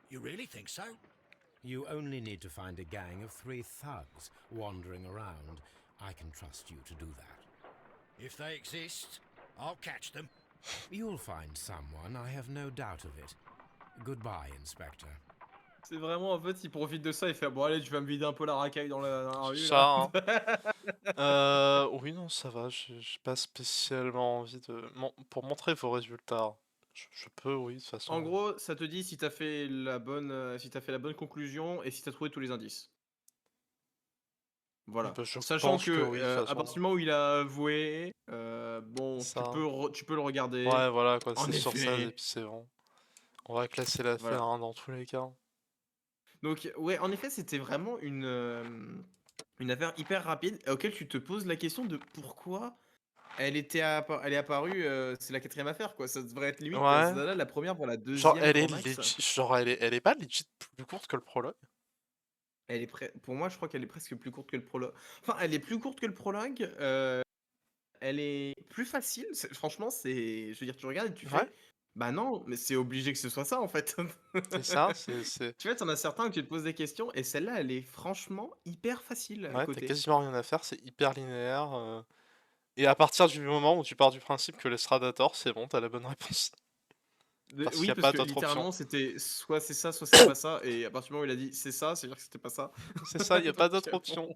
You really think so? You only need to find a gang of 3 thugs wandering around. I can trust you to do that. If they exist, I'll catch them. You'll find someone, I have no doubt of it. Goodbye, Inspector. C'est vraiment en fait, il profite de ça, il fait bon allez, tu vas me vider un peu la racaille dans la rue. Ça, Là. oui non ça va, j'ai pas spécialement envie de... pour montrer vos résultats, je peux oui de toute façon. En gros, ça te dit si t'as fait la bonne, si t'as fait la bonne conclusion et si t'as trouvé tous les indices. Voilà. Bah, je Sachant pense que oui, de toute à façon. partir du moment où il a avoué, bon, Ça. tu peux le regarder. Ouais voilà quoi, En c'est sur ça effet. et puis c'est bon. On va classer l'affaire Voilà. hein, dans tous les cas. Donc ouais, en effet, c'était vraiment une affaire hyper rapide auquel tu te poses la question de pourquoi elle est apparue. C'est la 4e affaire quoi. Ça devrait être limite Ouais. celle-là, la première pour la 2e. Genre elle est grand max. genre elle est pas legit plus courte que le prologue. Elle est pour moi, je crois qu'elle est presque plus courte que le prologue. Enfin, elle est plus courte que le prologue. elle est plus facile. Franchement, c'est. Je veux dire, tu regardes et tu Ouais, fais. Bah non, mais c'est obligé que ce soit ça en fait. c'est ça, c'est... Tu vois, t'en as certains où tu te poses des questions et celle-là, elle est franchement hyper facile à Ouais, t'as côté. quasiment rien à faire, c'est hyper linéaire. Et à partir du moment où tu pars du principe que l'Estrada a tort, c'est bon, t'as la bonne réponse. Parce qu'il Oui, n'y a parce pas que d'autre option. littéralement, c'était soit c'est ça, soit c'est pas ça. Et à partir du moment où il a dit c'est ça, c'est-à-dire que c'était pas ça. C'est ça, il n'y a pas Donc, d'autre option. bon.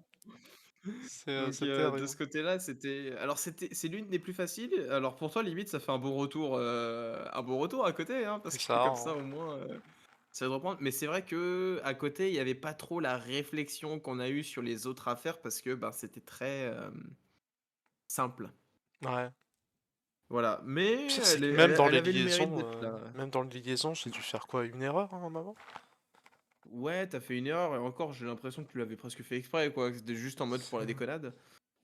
Donc C'est de terrible. ce côté-là, c'était. Alors c'est l'une des plus faciles. Alors pour toi, limite, ça fait un bon retour à côté, hein, parce C'est que ça, comme hein. ça, au moins, ça va te reprendre. Mais c'est vrai que à côté, il n'y avait pas trop la réflexion qu'on a eue sur les autres affaires parce que ben, c'était très simple. Ouais. Voilà. Mais Pire, c'est que même dans elle les avait le mérite liaisons, d'être là. j'ai dû faire quoi, une erreur à un moment? Ouais, t'as fait une erreur et encore, j'ai l'impression que tu l'avais presque fait exprès, quoi. Que c'était juste en mode pour la C'est déconnade.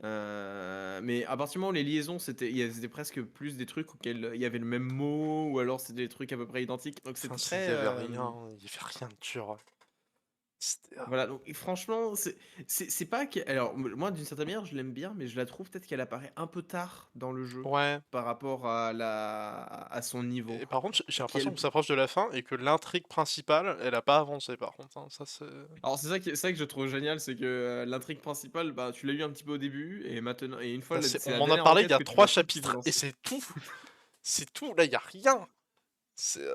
Mais à partir du moment où les liaisons, c'était presque plus des trucs auxquels il y avait le même mot, ou alors c'était des trucs à peu près identiques. Donc Enfin, c'était très. il y avait rien, il y avait rien de dur. C'était... Voilà, donc et franchement, c'est pas que. Alors, moi, d'une certaine manière, je l'aime bien, mais je la trouve peut-être qu'elle apparaît un peu tard dans le jeu Ouais. par rapport à son niveau. Et par contre, j'ai l'impression Qu'elle qu'on s'approche de la fin et que l'intrigue principale, elle a pas avancé par contre, hein. Ça, c'est... Alors c'est ça que je trouve génial, c'est que l'intrigue principale, bah tu l'as eu un petit peu au début et maintenant et une fois Bah, c'est on la m'en a dernière parlé il y enquête a que tu 3 vois tout qui veut chapitres et lancer. c'est tout. C'est tout, là, il y a rien. C'est...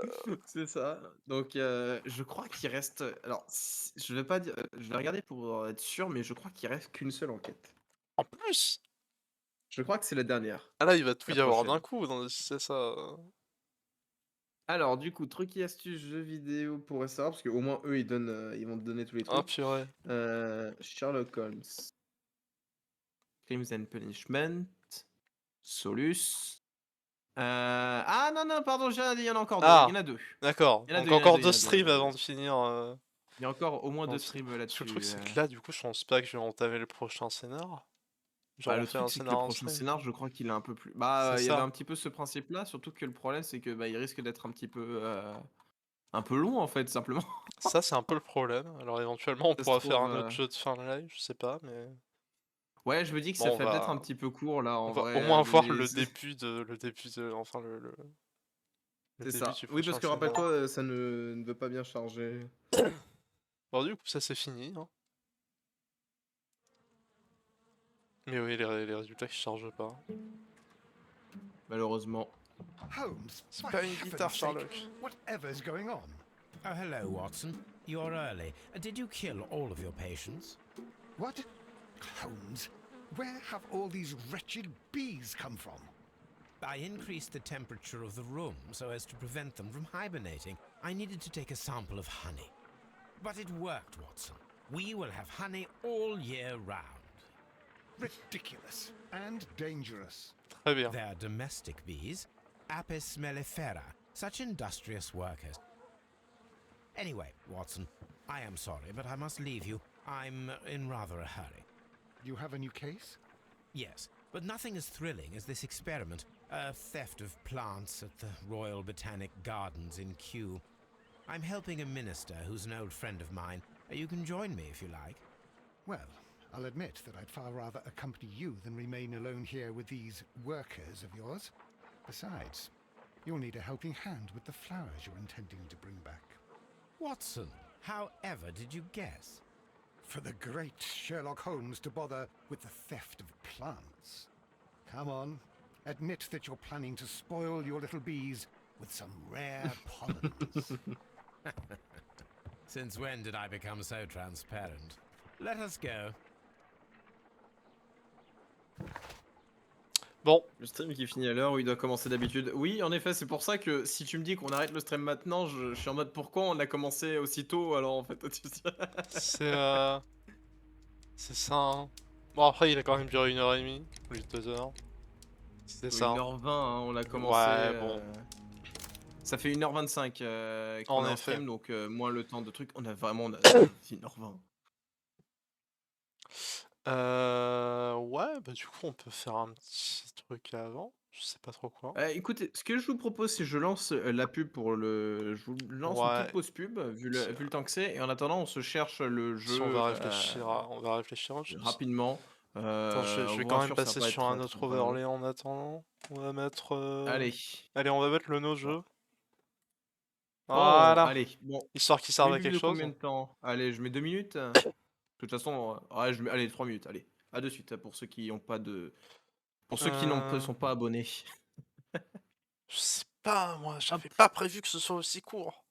C'est ça. Donc je crois qu'il reste. Alors je vais pas dire, je vais regarder pour être sûr, mais je crois qu'il reste qu'une seule enquête. En plus! Je crois que c'est la dernière, Ah là, il va tout la y avoir d'un prochaine. coup, si c'est ça. Alors du coup, trucs et astuces jeux vidéo pour savoir parce qu'au moins eux ils vont te donner tous les Ah trucs. purée. Sherlock Holmes, Crimes and Punishment, Solus. Ah non, non, pardon, il y en a encore deux. Il y Ah! en a deux. D'accord. Il y en a deux, Donc il y en a encore deux, il y 2 en a deux, il y en streams a deux. avant de finir... Il y a encore au moins avant deux de finir. streams Parce que le truc, là-dessus. c'est que là, du coup, je pense pas que je vais entamer le prochain scénar. Genre, Bah, on le fait truc, un c'est que le scénar en prochain stream. scénar, je crois qu'il est un peu plus. C'est Il y avait ça. un petit peu ce principe-là, surtout que le problème, c'est que bah, il risque d'être un peu long en fait, simplement. Ça, c'est un peu le problème. Alors, éventuellement, on Ça se pourra faire trouve. un autre jeu de fin de live, je sais pas, mais... Ouais, je me dis que ça Bon, fait peut-être un petit peu court là, on en va vrai. au moins voir Les... le début de, enfin, le C'est début ça. du Oui, parce prochain que scénar. rappelle-toi, ça ne veut pas bien charger. Bon, du coup, ça c'est fini, hein. Mais oui, les résultats qui chargent pas. Malheureusement. Holmes, C'est for pas une guitare, heaven's sake, Sherlock. whatever's going on? Oh, hello, Watson. You're early. Did you kill all of your patients? What? Holmes, where have all these wretched bees come from? I increased the temperature of the room so as to prevent them from hibernating. I needed to take a sample of honey. But it worked, Watson. We will have honey all year round. Ridiculous and dangerous. Très bien. They're domestic bees, Apis mellifera, such industrious workers. Anyway, Watson, I am sorry, but I must leave you. I'm in rather a hurry. You have a new case? Yes, but nothing as thrilling as this experiment. A theft of plants at the Royal Botanic Gardens in Kew. I'm helping a minister who's an old friend of mine. You can join me if you like. Well, I'll admit that I'd far rather accompany you than remain alone here with these workers of yours. Besides, you'll need a helping hand with the flowers you're intending to bring back. Watson, however did you guess? For the great Sherlock Holmes to bother with the theft of plants. Come on, admit that you're planning to spoil your little bees with some rare pollens. Since when did I become so transparent? Let us go. Bon, Le stream qui finit à l'heure où il doit commencer d'habitude. Oui, en effet, c'est pour ça que si tu me dis qu'on arrête le stream maintenant, je suis en mode pourquoi on a commencé aussitôt alors en fait. Tu sais. c'est... C'est ça, hein. Bon, après, il a quand même duré 1h30, plus de 2 heures. C'était Oui, ça, hein. 1h20, hein, on a commencé. Ouais, bon. Ça fait 1h25 qu'on En est en effet. stream, donc moins le temps de truc. On a 1h20. Ouais, bah du coup, on peut faire un petit truc avant. Je sais pas trop quoi. Écoutez, ce que je vous propose, c'est que je lance la pub pour le. Je vous lance une Ouais. petite pause pub, vu C'est- le temps que c'est, et en attendant, on se cherche le Si jeu on va réfléchir au jeu. rapidement. Attends, je vais quand même passer sur un autre overlay en attendant. On va mettre... Allez. Allez, on va mettre le no jeu. Oh, Voilà. allez, bon. Histoire qu'il serve à Minute quelque de chose. combien de temps? Allez, je mets 2 minutes. De toute façon, ouais, allez, 3 minutes, allez. À de suite, pour ceux qui ont pas de... Pour ceux qui sont pas abonnés. Je sais pas, moi, Hop. j'avais pas prévu que ce soit aussi court.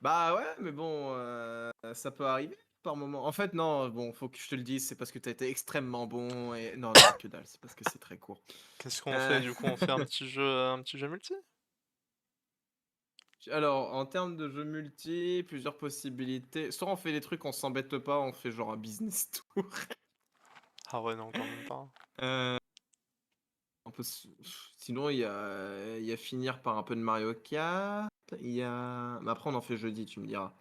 Bah ouais, mais bon, ça peut arriver par moment. En fait, non, bon, faut que je te le dise, c'est parce que t'as été extrêmement bon et... Non, non, que dalle, c'est parce que c'est très court. Qu'est-ce qu'on fait du coup? On fait un petit jeu multi? Alors, en termes de jeux multi, plusieurs possibilités. Soit on fait des trucs, on s'embête pas, on fait genre un business tour. Ah ouais, non, quand même pas. On peut sinon, il y a finir par un peu de Mario Kart. Il y a... Mais après, on en fait jeudi, tu me diras.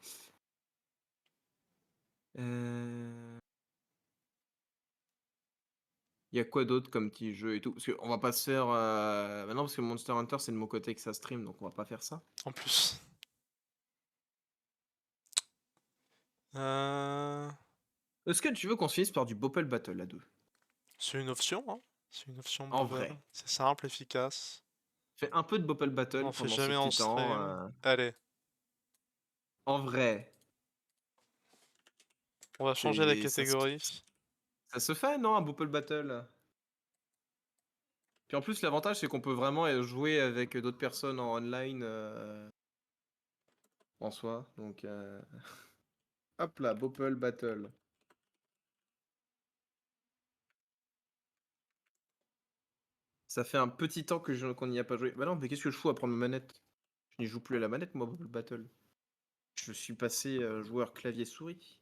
Il y a quoi d'autre comme petit jeu et tout? Parce qu'on va pas se faire... Maintenant, parce que Monster Hunter, c'est de mon côté que ça stream, donc on va pas faire ça. En plus. Est-ce que tu veux qu'on se finisse par du Bopple Battle à deux? C'est une option, hein. C'est une option En nouvelle. vrai. C'est simple, efficace. Fais un peu de Bopple Battle On fait pendant jamais ce en petit temps. stream. Allez, En vrai. on va changer la C'est- ça se- catégorie. Ça se fait, non, un Bopple Battle? Puis en plus, l'avantage, c'est qu'on peut vraiment jouer avec d'autres personnes en online en soi. Donc, hop là, Bopple Battle. Ça fait un petit temps qu'on n'y a pas joué. Bah non, mais qu'est-ce que je fous à prendre ma manette? Je n'y joue plus à la manette, moi, Bopple Battle. Je suis passé joueur clavier-souris.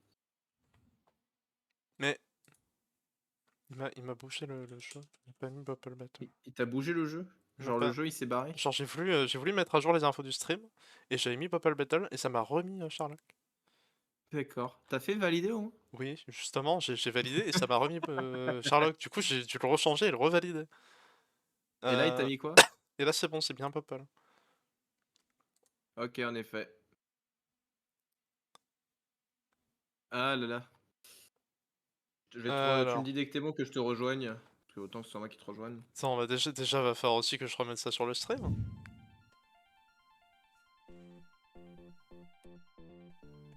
Mais... Il m'a bougé le jeu. Il m'a pas mis Bopple Battle. Il t'a bougé le jeu? Non, Genre pas- le jeu, il s'est barré? Genre j'ai voulu mettre à jour les infos du stream. Et j'avais mis Bopple Battle et ça m'a remis Sherlock. D'accord. T'as fait valider au moins? Oui, justement, j'ai validé et ça m'a remis Sherlock. Du coup, j'ai dû le rechanger et le revalider. Et là, il t'a mis quoi? Et là, c'est bon, c'est bien Popple. Ok, en effet. Ah là là. Tu me dis dès que t'es bon que je te rejoigne. Parce que autant que ce soit moi qui te rejoigne. Attends, bah déjà va falloir aussi que je remette ça sur le stream.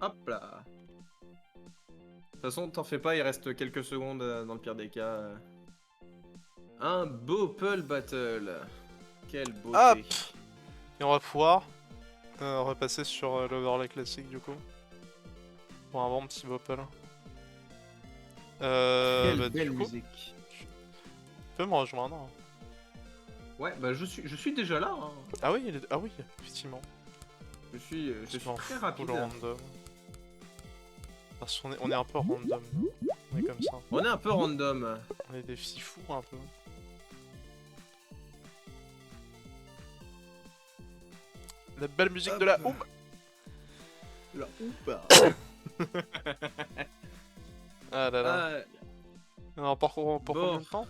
Hop là. De toute façon, t'en fais pas, il reste quelques secondes dans le pire des cas. Un Bopple Battle. Quelle beauté. Hop. Et on va pouvoir repasser sur l'overlay classique du coup. Pour un bon petit Bopple. Quelle Bah, belle du coup, musique. tu peux me rejoindre. Hein. Ouais, bah je suis déjà là. Hein. Ah oui, ah oui, effectivement. Je suis m'en très fous, rapide. le random. Parce qu'on on est un peu random. On est comme ça. On est un peu random. On est des petits fous un peu. La belle musique de la oum. La oupa. Ah là là. Alors pour combien de temps?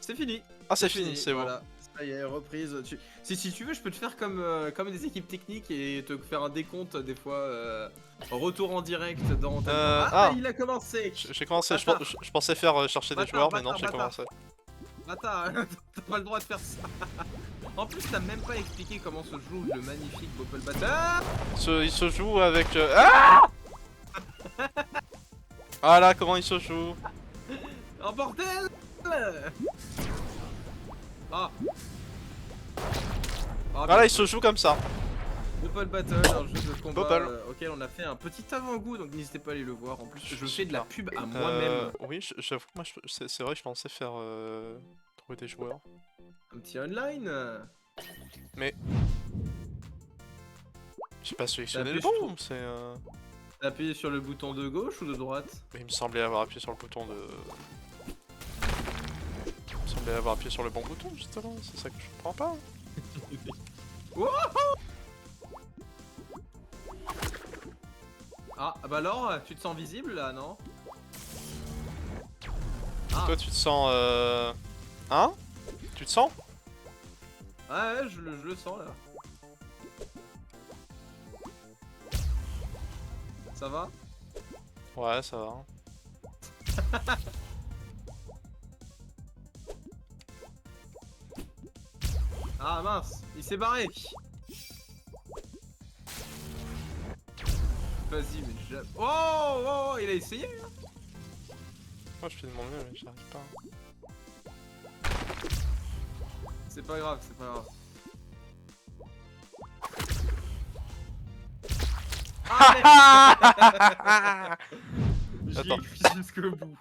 C'est fini. Ah c'est fini, c'est bon. Voilà. Ça y est, reprise. Si tu veux, je peux te faire comme des équipes techniques et te faire un décompte des fois. Retour en direct dans ta... il a commencé. J'ai commencé, je pensais faire chercher des joueurs, mais non, j'ai commencé. Attends, t'as pas le droit de faire ça. En plus, t'as même pas expliqué comment se joue le magnifique Bopple Battle. Il se joue avec... Ah ah là, comment il se joue? Oh bordel. Ah. Voilà, il se joue comme ça. Bopple Battle, un jeu de combat auquel on a fait un petit avant-goût, donc n'hésitez pas à aller le voir. En plus, je fais de la pub à moi-même. Oui, j'avoue, moi, c'est vrai, je pensais faire... trouver des joueurs. Un petit online. Mais... J'ai pas sélectionné le T'as bon, c'est... T'as appuyé sur le bouton de gauche ou de droite? Mais il me semblait avoir appuyé sur le bouton de... Il me semblait avoir appuyé sur le bon bouton, justement, c'est ça que je comprends pas. Ah bah alors, tu te sens visible là, non? Toi, tu te sens... Hein? Tu te sens? Ouais, je le sens là. Ça va? Ouais, ça va. Ah mince, il s'est barré. Vas-y, mais jamais. Oh, il a essayé. Hein. Moi je fais de mon mieux, mais j'y arrive pas. C'est pas grave, c'est pas grave. Ah merde. J'y ai Attends. cru jusqu'au bout.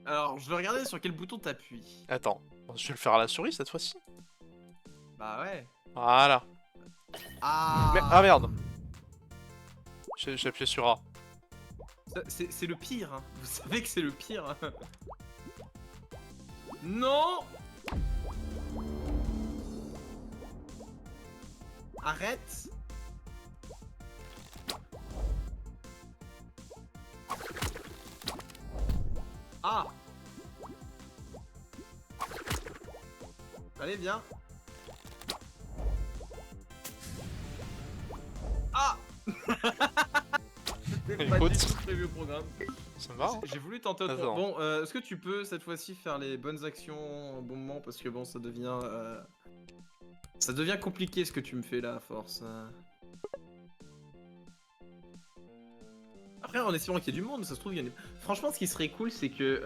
Alors, je vais regarder sur quel bouton t'appuies. Attends, je vais le faire à la souris cette fois-ci. Bah ouais. Voilà. Ah. Mais, ah merde. J'ai appuyé sur A. C'est le pire, hein. Vous savez que c'est le pire. Hein. Non. Arrête. Ah. Allez, viens. Ah. C'était pas Écoute. du tout prévu au programme. Ça me va hein. J'ai voulu tenter autre chose. Attends. Bon, est-ce que tu peux cette fois-ci faire les bonnes actions au bon moment parce que bon, ça devient compliqué ce que tu me fais là à force. Après, en espérant qu'il y ait du monde, ça se trouve, il y en a... Franchement, ce qui serait cool, c'est que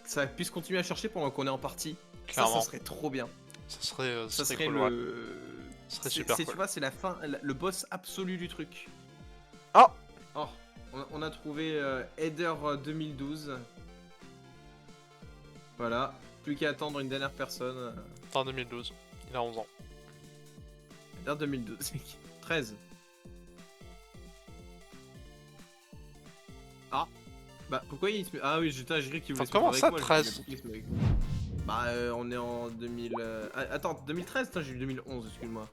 ça puisse continuer à chercher pendant qu'on est en partie. Clairement. Ça serait trop bien. Ça serait, Ça serait cool, le. ouais. Ça serait super cool. Tu vois, c'est la fin, le boss absolu du truc. Ah. Oh, on a trouvé Header 2012. Voilà, plus qu'à attendre une dernière personne. En 2012, il a 11 ans. Header 2012, 13. Ah, bah pourquoi il se met... Ah oui, j'ai cru qu'il voulait se mettre comment avec ça, moi, 13? Bah on est en 2000... Attends, 2013, putain, j'ai eu 2011, excuse-moi.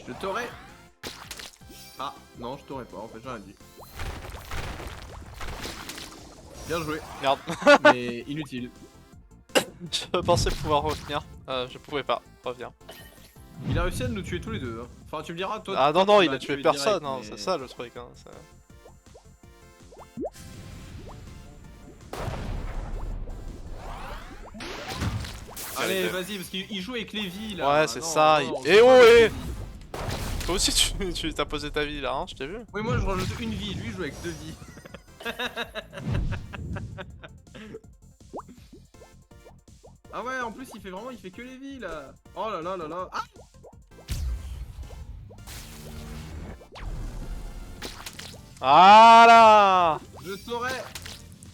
Je t'aurais... Ah, non, je t'aurais pas, en fait, j'ai rien dit. Bien joué, Merde. mais inutile. Je pensais pouvoir revenir. Je pouvais pas. Reviens. Il a réussi à nous tuer tous les deux. Hein. Enfin, tu me diras, toi... Ah non, toi, non, tu il m'as a tué tué personne, direct, hein, mais- c'est ça le truc. Hein, ça... Allez, vas-y, parce qu'il joue avec Lévi, là. Ouais, c'est Non, ça. non, Eh on oh, joue pas avec eh Lévi. Toi aussi, tu t'as posé ta vie là, hein, je t'ai vu. Oui, moi, je rajoute une vie. Lui, il joue avec 2 vies. Ah ouais, en plus, il fait que les vies, là. Oh là là là là. Ah, Voilà. je t'aurais...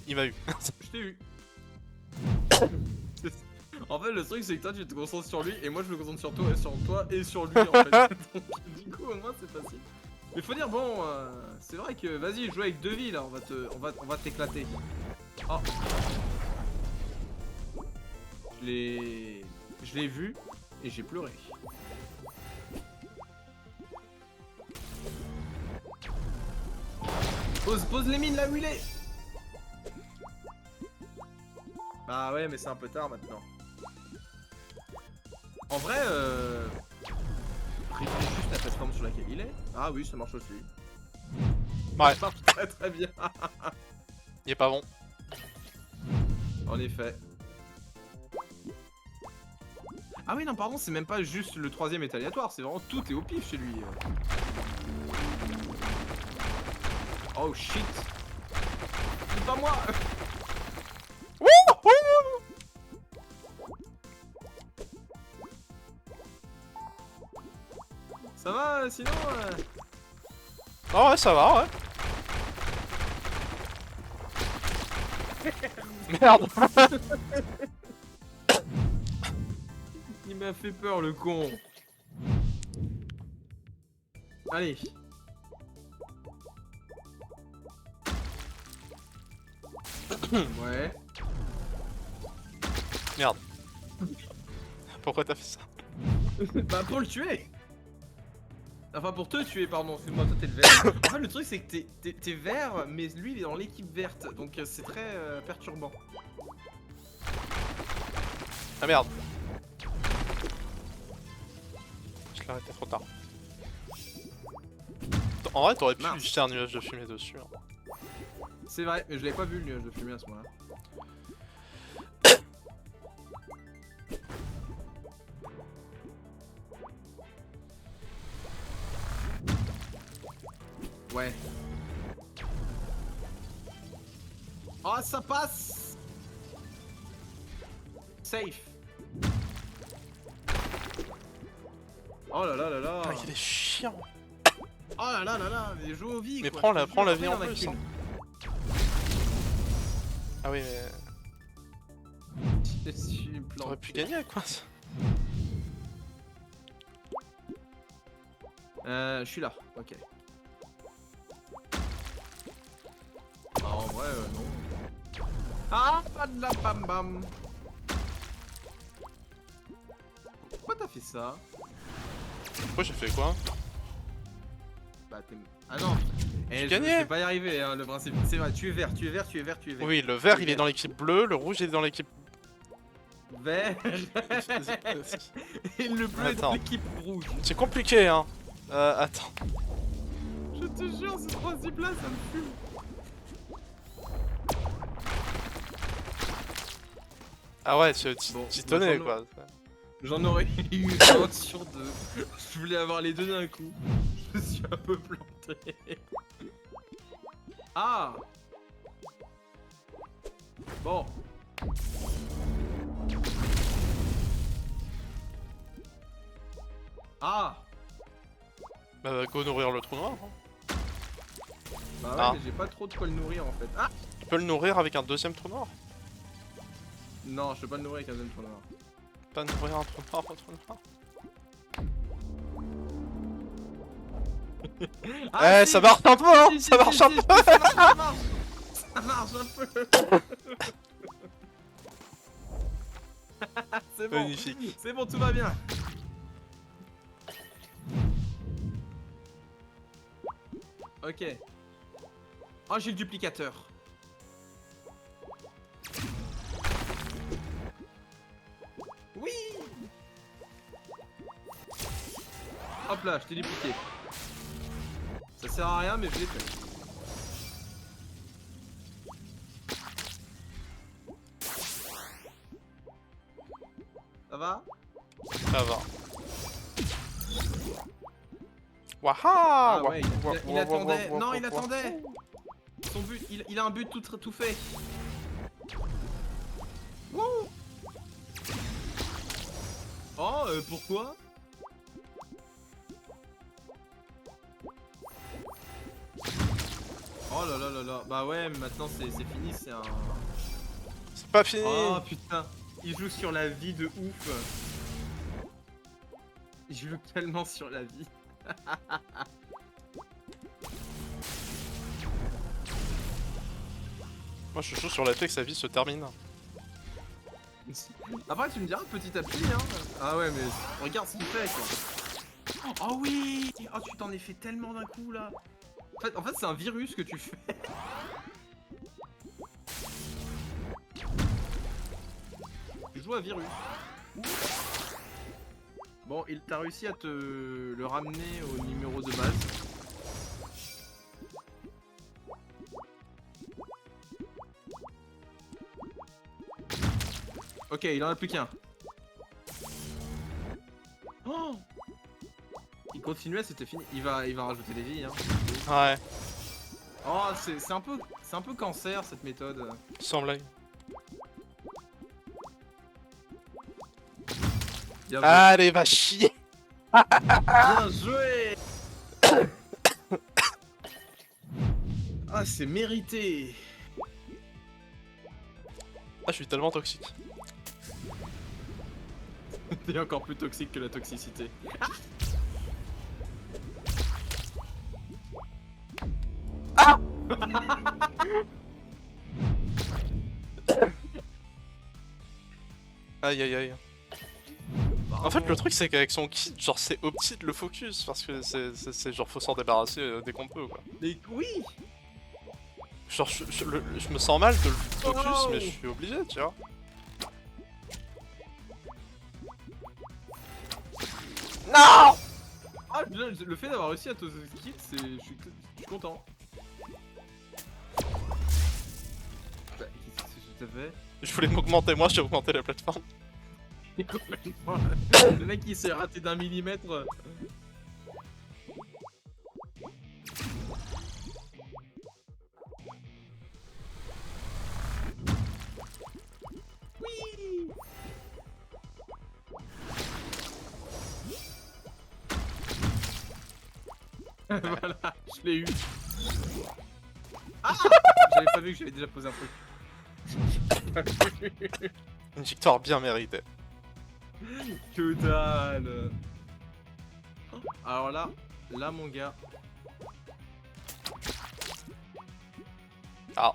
Il m'a eu. Je t'ai eu. En fait, le truc, c'est que toi, tu te concentres sur lui, et moi, je me concentre sur toi et sur lui, en fait. Donc, du coup, au moins, c'est facile. Mais faut dire, bon, c'est vrai que, vas-y, joue avec 2 vies, là, on va t'éclater. Oh. Je l'ai vu, et j'ai pleuré. Pose les mines là où il est. Bah ouais, mais c'est un peu tard maintenant. En vrai, réfléchis juste la plateforme sur laquelle il est. Ah oui, ça marche aussi. Ouais. Ça marche très très bien. Il est pas bon. En effet. Ah oui, non, pardon, c'est même pas juste le 3ème est aléatoire, c'est vraiment tout est au pif chez lui. Oh shit. C'est pas moi. Ça va, sinon Ah ouais, ça va, ouais. Merde. Il m'a fait peur, le con. Allez. Ouais. Merde. Pourquoi t'as fait ça? Bah pour le tuer. Enfin pour te tuer, pardon, excuse-moi, toi t'es le vert. En fait le truc c'est que t'es vert, mais lui il est dans l'équipe verte, donc c'est très perturbant. Ah merde. Je l'ai arrêté trop tard. En vrai, t'aurais pu Mince. jeter un nuage de fumée dessus. Hein. C'est vrai, mais je l'avais pas vu le nuage de fumée à ce moment-là. Ouais. Oh, ça passe. Safe. Oh là là là là. Ah, il est chiant. Oh là là là là, mais joue aux vies. Mais quoi, prends je la, te prends la jure, vie en après, il y plus. a Hein. Ah oui, mais qu'une. Je suis t'aurais pu gagner quoi. Je suis là, ok. Ah, en vrai, non. Ah, pas de la bam bam. Pourquoi t'as fait ça? Pourquoi j'ai fait quoi? Bah t'es... Ah non. Eh, je gagné. vais pas y arriver, hein, le principe. C'est vrai, tu es vert, tu es vert, tu es vert, tu es vert. Oui, le vert il est dans l'équipe bleue, le rouge il est dans l'équipe... Vert. Et le bleu est dans Attends. l'équipe rouge. C'est compliqué hein. Attends. Je te jure, ce principe là, ça me fume. Ah ouais, Bon, t'y tenais bah, quoi. J'en aurais eu 1 sur 2. Je voulais avoir les deux d'un coup. Je me suis un peu planté. Ah. Bon. Ah. Bah go nourrir le trou noir. Hein. Bah ouais, Ah. mais j'ai pas trop de quoi le nourrir en fait. Ah. Tu peux le nourrir avec un deuxième trou noir. Non, je peux pas le nourrir avec un deuxième trou noir. Pas nourrir un trou noir, un trou noir. Ah, Eh, si, ça marche un peu hein. si, Ça si, marche si, un si, peu. si, ça marche. Ça marche un peu. C'est bon. Magnifique. C'est bon, tout va bien. Ok. Oh, j'ai le duplicateur. Oui. Hop là, je t'ai dupliqué. Ça sert à rien, mais je l'ai fait. Ça va? Ça va. Waha! Ah ouais, il Wah, attendait. wah, Non, wah, il wah, attendait. Son but, il a un but tout fait. Wouh! Oh, pourquoi? Oh là là là là. Bah ouais, mais maintenant c'est fini, c'est un... C'est pas fini! Oh putain, il joue sur la vie de ouf. Il joue tellement sur la vie. Moi je joue sur la fait que sa vie se termine. Après tu me diras petit à petit hein. Ah ouais mais regarde ce qu'il fait quoi. Oh oui. Oh tu t'en es fait tellement d'un coup là. En fait c'est un virus que tu fais. Tu joues à virus. Bon il t'a réussi à te le ramener au numéro de base. Ok, il en a plus qu'un. Oh, il continuait, c'était fini. Il va rajouter des vies. Hein. Ouais, Oh, c'est un peu cancer cette méthode. sans blague. Bien joué. Allez, va chier! Bien joué. Ah, c'est mérité. Ah, je suis tellement toxique. T'es encore plus toxique que la toxicité. Aïe aïe aïe. En fait, le truc c'est qu'avec son kit, genre c'est opti de le focus parce que c'est genre faut s'en débarrasser dès qu'on peut quoi. Mais oui. Genre je me sens mal de le focus, Oh. mais je suis obligé, tu vois. Non! Ah, le fait d'avoir réussi à te skip, je suis content. tout à fait. Je voulais m'augmenter, moi j'ai augmenté la plateforme. Complètement. Le mec il s'est raté d'1 millimètre. Oui. Voilà, je l'ai eu. Ah, j'avais pas vu que j'avais déjà posé un truc. Une victoire bien méritée. Que dalle. Alors là mon gars. Ah.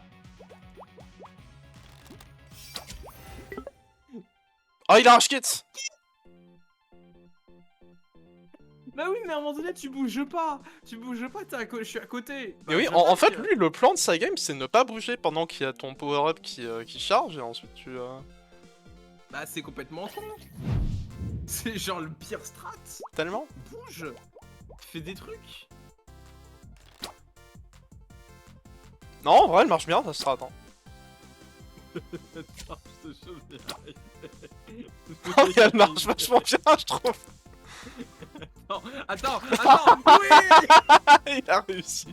Oh, il a un skit. Bah oui, mais à un moment donné, tu bouges pas. Tu bouges pas, je suis à côté. Mais oui, en fait, lui, le plan de sa game, c'est ne pas bouger pendant qu'il y a ton power-up qui charge, et ensuite tu... Bah c'est complètement con. C'est genre le pire strat. Tellement. Bouge. Fais des trucs. Non, en vrai, elle marche bien, ça se rate. Hein. Attends, je te chauffe bien. Oh, elle marche vachement bien, je trouve. Non, attends, oui. Il a réussi.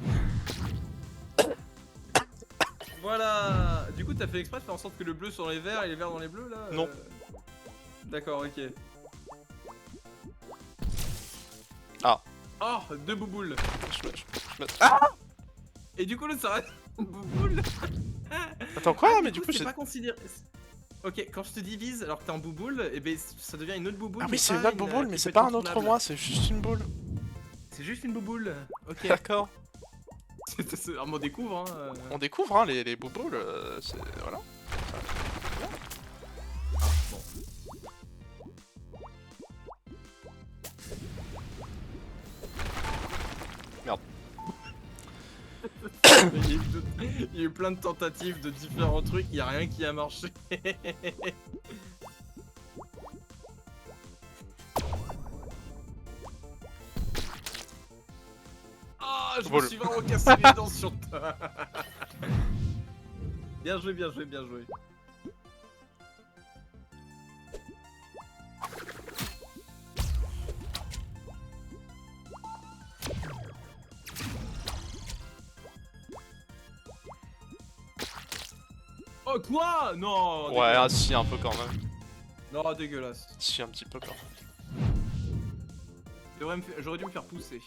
Voilà. Du coup, t'as fait exprès de faire en sorte que le bleu sur les verts et les verts dans les bleus là Non. D'accord, ok. Ah. Oh, 2 bouboules. Ah. Et du coup, le ça reste bouboule. Attends, quoi? Ah, Mais du coup, c'est j'ai... pas considéré. Ok, quand je te divise alors que t'es en bouboule, et ben ça devient une autre bouboule. Ah mais oui, c'est pas une autre bouboule, mais qui c'est peut pas être un autre retournable. moi, c'est juste une boule. C'est juste une bouboule. Ok. D'accord. On découvre, hein. On découvre, hein, les bouboules, c'est... Voilà. Ah, bon. Merde. Il y a eu plein de tentatives de différents trucs, il y a rien qui a marché. Ah, je me Boule. suis vraiment cassé les dents sur toi. Bien joué, bien joué, bien joué. Oh quoi? Non. Ouais, ah, dégueulasse. si, un peu quand même. Non, dégueulasse. Si, un petit peu quand même. J'aurais dû me faire pousser.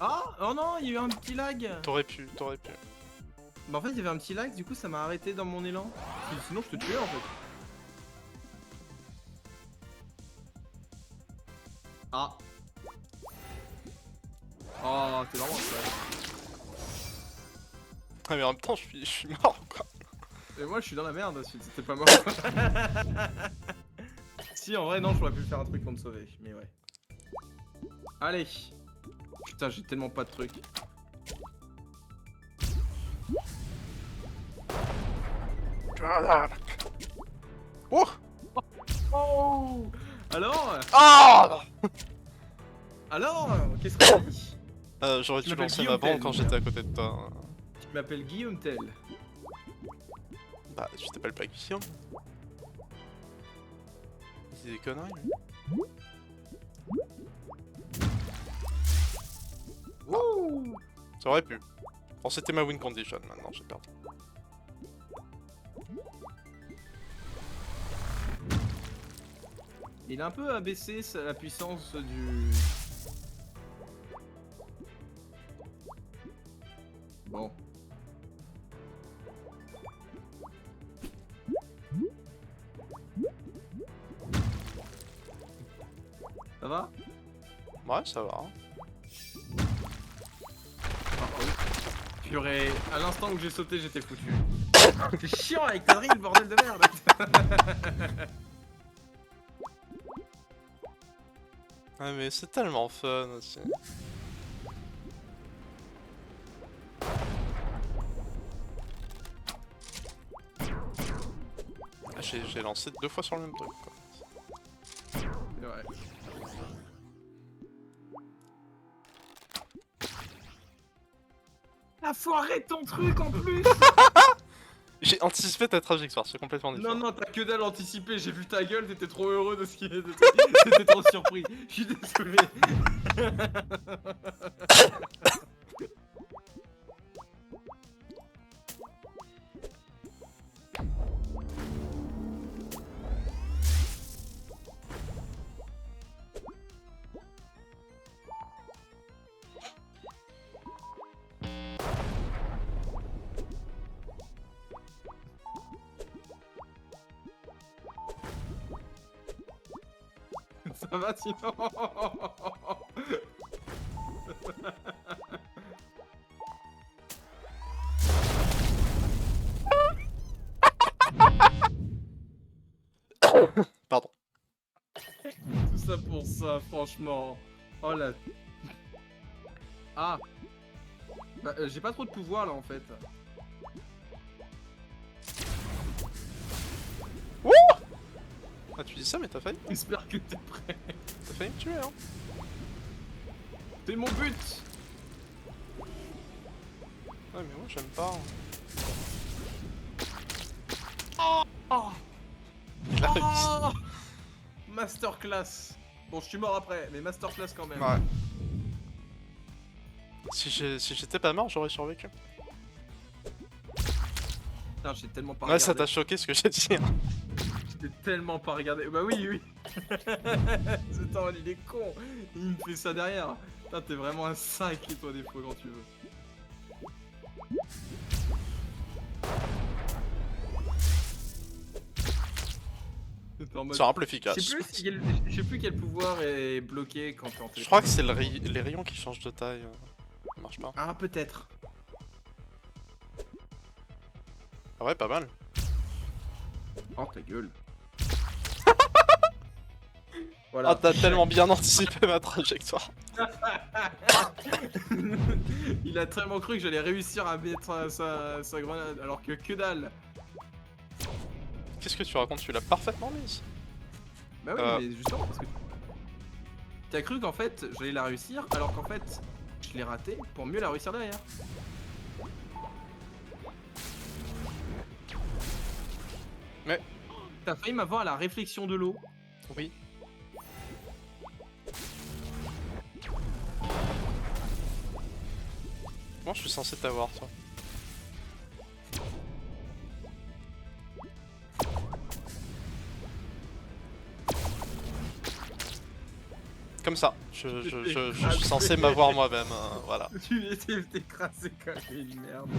Ah, oh non, il y a eu un petit lag. T'aurais pu, t'aurais pu. Bah en fait il y avait un petit lag, du coup ça m'a arrêté dans mon élan. Sinon je te tuais en fait. Ah. Oh, t'es vraiment ça. Ah, mais en même temps, je suis mort, quoi. Et moi je suis dans la merde, c'était pas mort. Si en vrai non, j'aurais pu faire un truc pour me sauver, mais ouais. Allez. Putain, j'ai tellement pas de trucs. Oh. Oh. Alors Ah. qu'est-ce qu'on dit? J'aurais Je dû m'appelle lancer Guillaume ma bombe Tell, quand déjà. j'étais à côté de toi. Je m'appelle Guillaume Tell. Bah, tu t'appelles pas Guillaume? C'est des conneries, lui. Ouh. Ça aurait pu. Bon, c'était ma win condition, maintenant j'ai perdu. Il a un peu abaissé la puissance du... Bon. Ça va? Ouais, ça va. Purée, à l'instant où j'ai sauté, j'étais foutu. C'est chiant avec ta drill, bordel de merde. Ouais, mais c'est tellement fun aussi. Ah, j'ai lancé 2 fois sur le même truc, quoi. C'est vrai. Ah, faut arrêter ton truc en plus. J'ai anticipé ta trajectoire, c'est complètement différent. Non, non, t'as que dalle anticipé, j'ai vu ta gueule, t'étais trop heureux de ce qui était. T'étais trop surpris. Je suis désolé. Ça va sinon. Pardon. Tout ça pour ça, franchement. Oh là. Ah. Bah, j'ai pas trop de pouvoir là en fait. Ah, tu dis ça, mais t'as failli. J'espère que t'es prêt. T'as failli me tuer, hein. C'est mon but. Ouais, mais moi j'aime pas. Oh. Il a réussi. Oh. Masterclass. Bon, je suis mort après, mais masterclass quand même. Ouais. Si j'étais pas mort, j'aurais survécu. Putain, j'ai tellement pas Ouais, ça regardé. t'a choqué ce que j'ai dit. Hein. J'ai tellement pas regardé. Bah oui, oui. Attends, il est con. Il me fait ça derrière. Putain, t'es vraiment un sacré toi des fois quand tu veux. C'était en mode- C'est un peu efficace. Je sais plus quel pouvoir est bloqué quand t'es en Je crois que c'est les rayons qui changent de taille. Ça marche pas. Ah, peut-être. Ah ouais, pas mal. Oh, ta gueule. Ah, Voilà. t'as tellement bien anticipé ma trajectoire. Il a tellement cru que j'allais réussir à mettre sa grenade, alors que dalle. Qu'est-ce que tu racontes? Tu l'as parfaitement mise. Bah oui, mais justement, parce que... T'as cru qu'en fait, j'allais la réussir, alors qu'en fait, je l'ai raté pour mieux la réussir derrière. Mais... T'as failli m'avoir à la réflexion de l'eau. Oui. Comment je suis censé t'avoir, toi? Comme ça, je suis censé m'avoir moi-même, voilà. Tu étais écrasé comme une merde.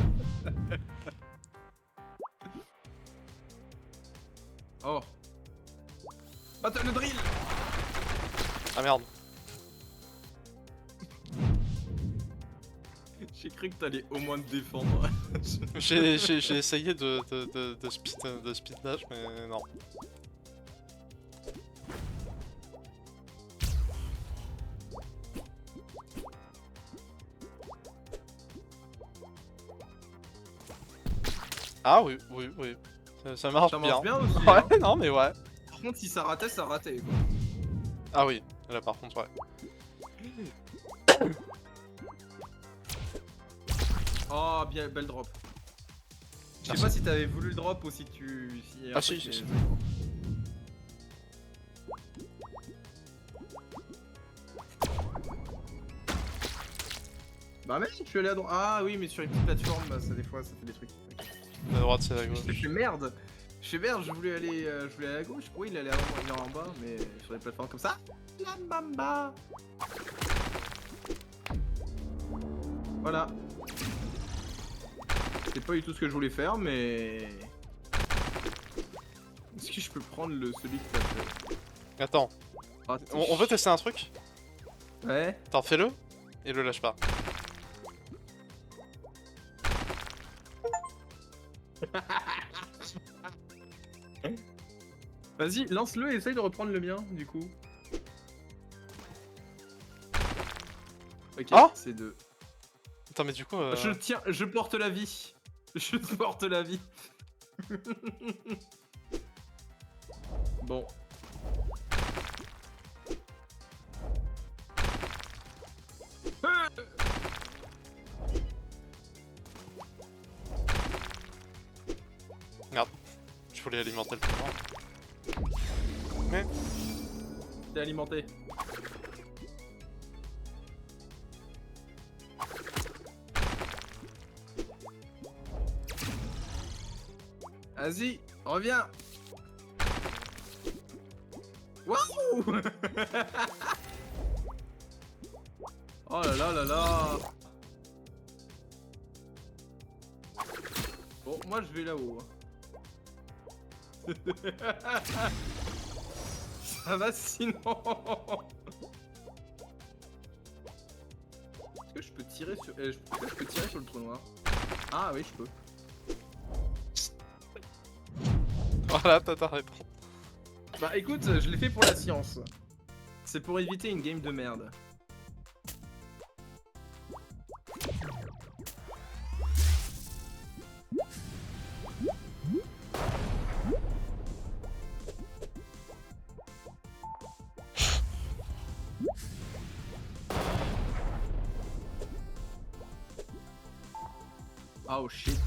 Oh. Battle le drill. Ah merde. J'ai cru que t'allais au moins te défendre. J'ai essayé de speed dash, mais non. Ah oui, oui, oui. Ça marche Ça bien. marche bien aussi. Ouais, hein. non mais ouais. Par contre, si ça ratait, ça ratait quoi. Ah oui, là par contre, ouais. Oh, bien, belle drop. Je sais Merci. pas si t'avais voulu le drop ou si tu. Ah, si, si. Bah, mec, je suis allé à droite. Ah, oui, mais sur une petite plateforme, bah, ça, des fois, ça fait des trucs. La droite, c'est la Je gauche. fais merde. Je fais merde, je voulais aller à la gauche. Oui, il allait en bas, mais sur des plateformes comme ça. La mamba. Voilà. C'est pas du tout ce que je voulais faire, mais. Est-ce que je peux prendre celui que t'as fait? Attends, Ah, on veut tester un truc? Ouais. Attends, fais-le et le lâche pas. Vas-y, lance-le et essaye de reprendre le mien, du coup. Ok, Ah c'est 2. Attends, mais du coup. Je porte la vie. Je porte la vie. Bon. Merde. Je voulais alimenter le pouvoir. Mais. T'es alimenté. Vas-y, reviens. Waouh. Oh là là là là. Bon, moi je vais là-haut. Ça va sinon. Est-ce que je peux tirer sur... est-ce que je peux tirer sur le trou noir? Ah oui, je peux. Voilà, t'as ta réponse. Bah écoute, je l'ai fait pour la science. C'est pour éviter une game de merde. Oh shit.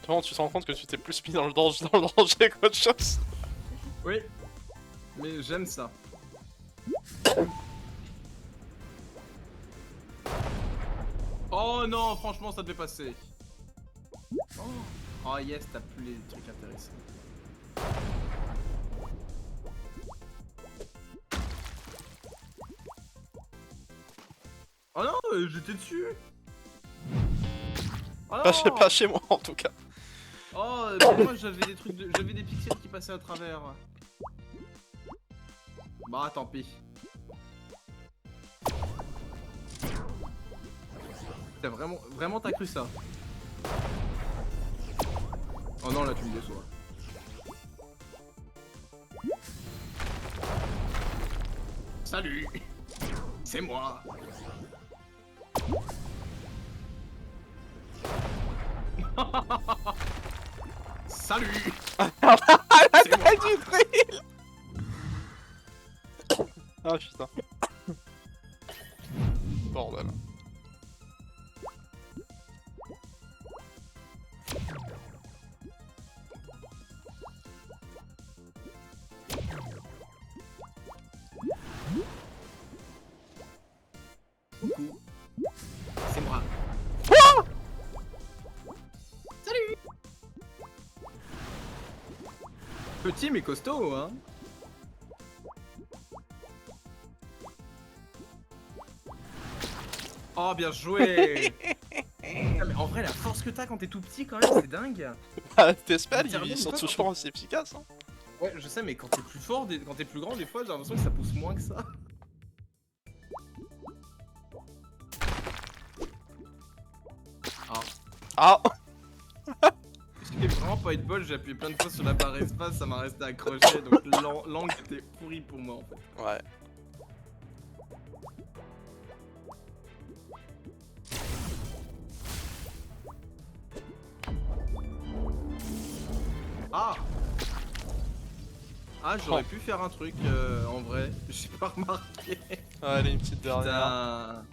Vraiment, tu te rends compte que tu t'es plus mis dans le danger qu'autre chose. Oui. Mais j'aime ça. Oh non, franchement, ça devait passer. Oh, oh yes, t'as plus les trucs intéressants. Oh non, j'étais dessus. Oh non. Pas chez moi en tout cas. Oh, mais moi j'avais des trucs j'avais des pixels qui passaient à travers. Bah tant pis. T'as vraiment t'as cru ça? Oh non, là tu me déçois. Salut. C'est moi. Salut. C'est moi. du drill. Ah putain. Bordel. Coucou. C'est moi. Salut. Petit mais costaud, hein. Oh, bien joué. Ah, mais en vrai, la force que t'as quand t'es tout petit, quand même, c'est dingue. Ah, tes spells, Littéralement, ils sont pas toujours aussi efficaces. Hein. Ouais, je sais, mais quand t'es plus fort, quand t'es plus grand, des fois, j'ai l'impression que ça pousse moins que ça. Ah. J'ai vraiment pas eu de bol, j'ai appuyé plein de fois sur la barre espace, ça m'a resté accroché, donc l'angle était pourri pour moi en fait. Ouais. Ah. Ah, j'aurais pu faire un truc en vrai, j'ai pas remarqué. Allez, une petite dernière. Putain.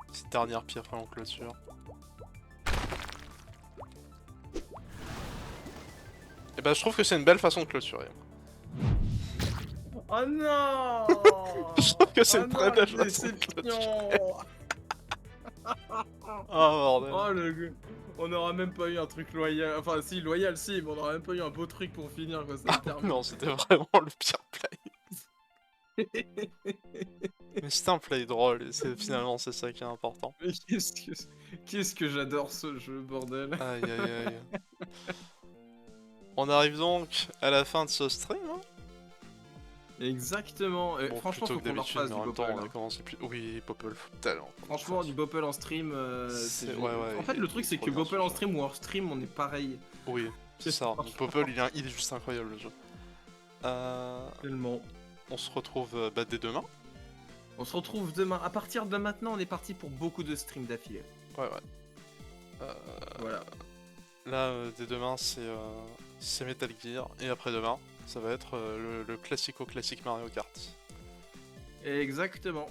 Petite dernière pierre après en clôture. Et bah je trouve que c'est une belle façon de clôturer. Oh non. Je trouve que c'est Oh une très non, belle la façon de clôturer. déception. Oh bordel. Oh le gars. On aura même pas eu un truc loyal, enfin si, loyal si, mais on aura même pas eu un beau truc pour finir quoi, ça termine. Non, c'était vraiment le pire play. Mais c'était un play drôle et finalement c'est ça qui est important. Mais qu'est-ce que j'adore ce jeu, bordel. Aïe aïe aïe. On arrive donc à la fin de ce stream. Hein. Exactement. Bon, Franchement, plutôt faut que qu'on leur d'habitude, fasse mais du en même temps, Bopple. on a commencé plus. Oui, Bopple, faut tellement. Franchement, du Bopple en stream, C'est- c'est ouais, ouais, en fait, le truc, c'est que trop bien, Bopple ce en jeu. stream ou hors stream, on est pareil. Oui, c'est ça. Donc, Bopple, il est juste incroyable le jeu. Tellement. On se retrouve dès demain. On se retrouve demain. À partir de maintenant, on est parti pour beaucoup de streams d'affilée. Ouais. Voilà. Là, dès demain, c'est Metal Gear. Et après-demain, ça va être le classico-classique Mario Kart. Exactement.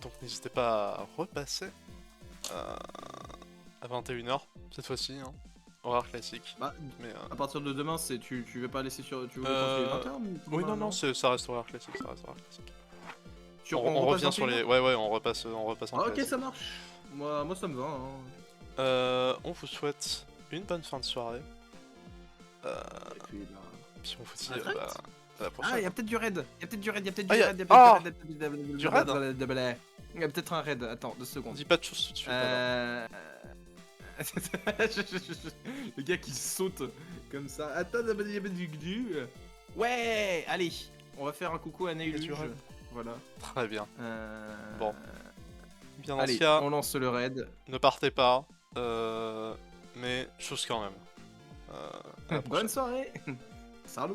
Donc n'hésitez pas à repasser à 21h cette fois-ci, hein. Horaire classique. Bah, Mais, à partir de demain, tu veux pas laisser sur. Tu veux continuer 20h oui, non, ça reste horaire classique. On repasse revient sur les. Ouais, on repasse en Ah, ok, classique. ça marche. Moi ça me va. Hein. On vous souhaite une bonne fin de soirée. Et puis, bah... Puis on vous dit À très vite. à la prochaine. Ah, il y a peut-être du raid. Il y a peut-être du raid. Du raid Il y a peut-être un raid. Attends, 2 On secondes. dit pas de choses tout de suite. alors. Le gars qui saute comme ça. Attends, il y a du gdu. Ouais, allez, on va faire un coucou à Neuluge. du raid. Voilà. Très bien. Bon. Bien dans Allez, ce cas, on lance le raid. ne partez pas. Mais chose quand même. À la prochaine. Bonne soirée. Salut.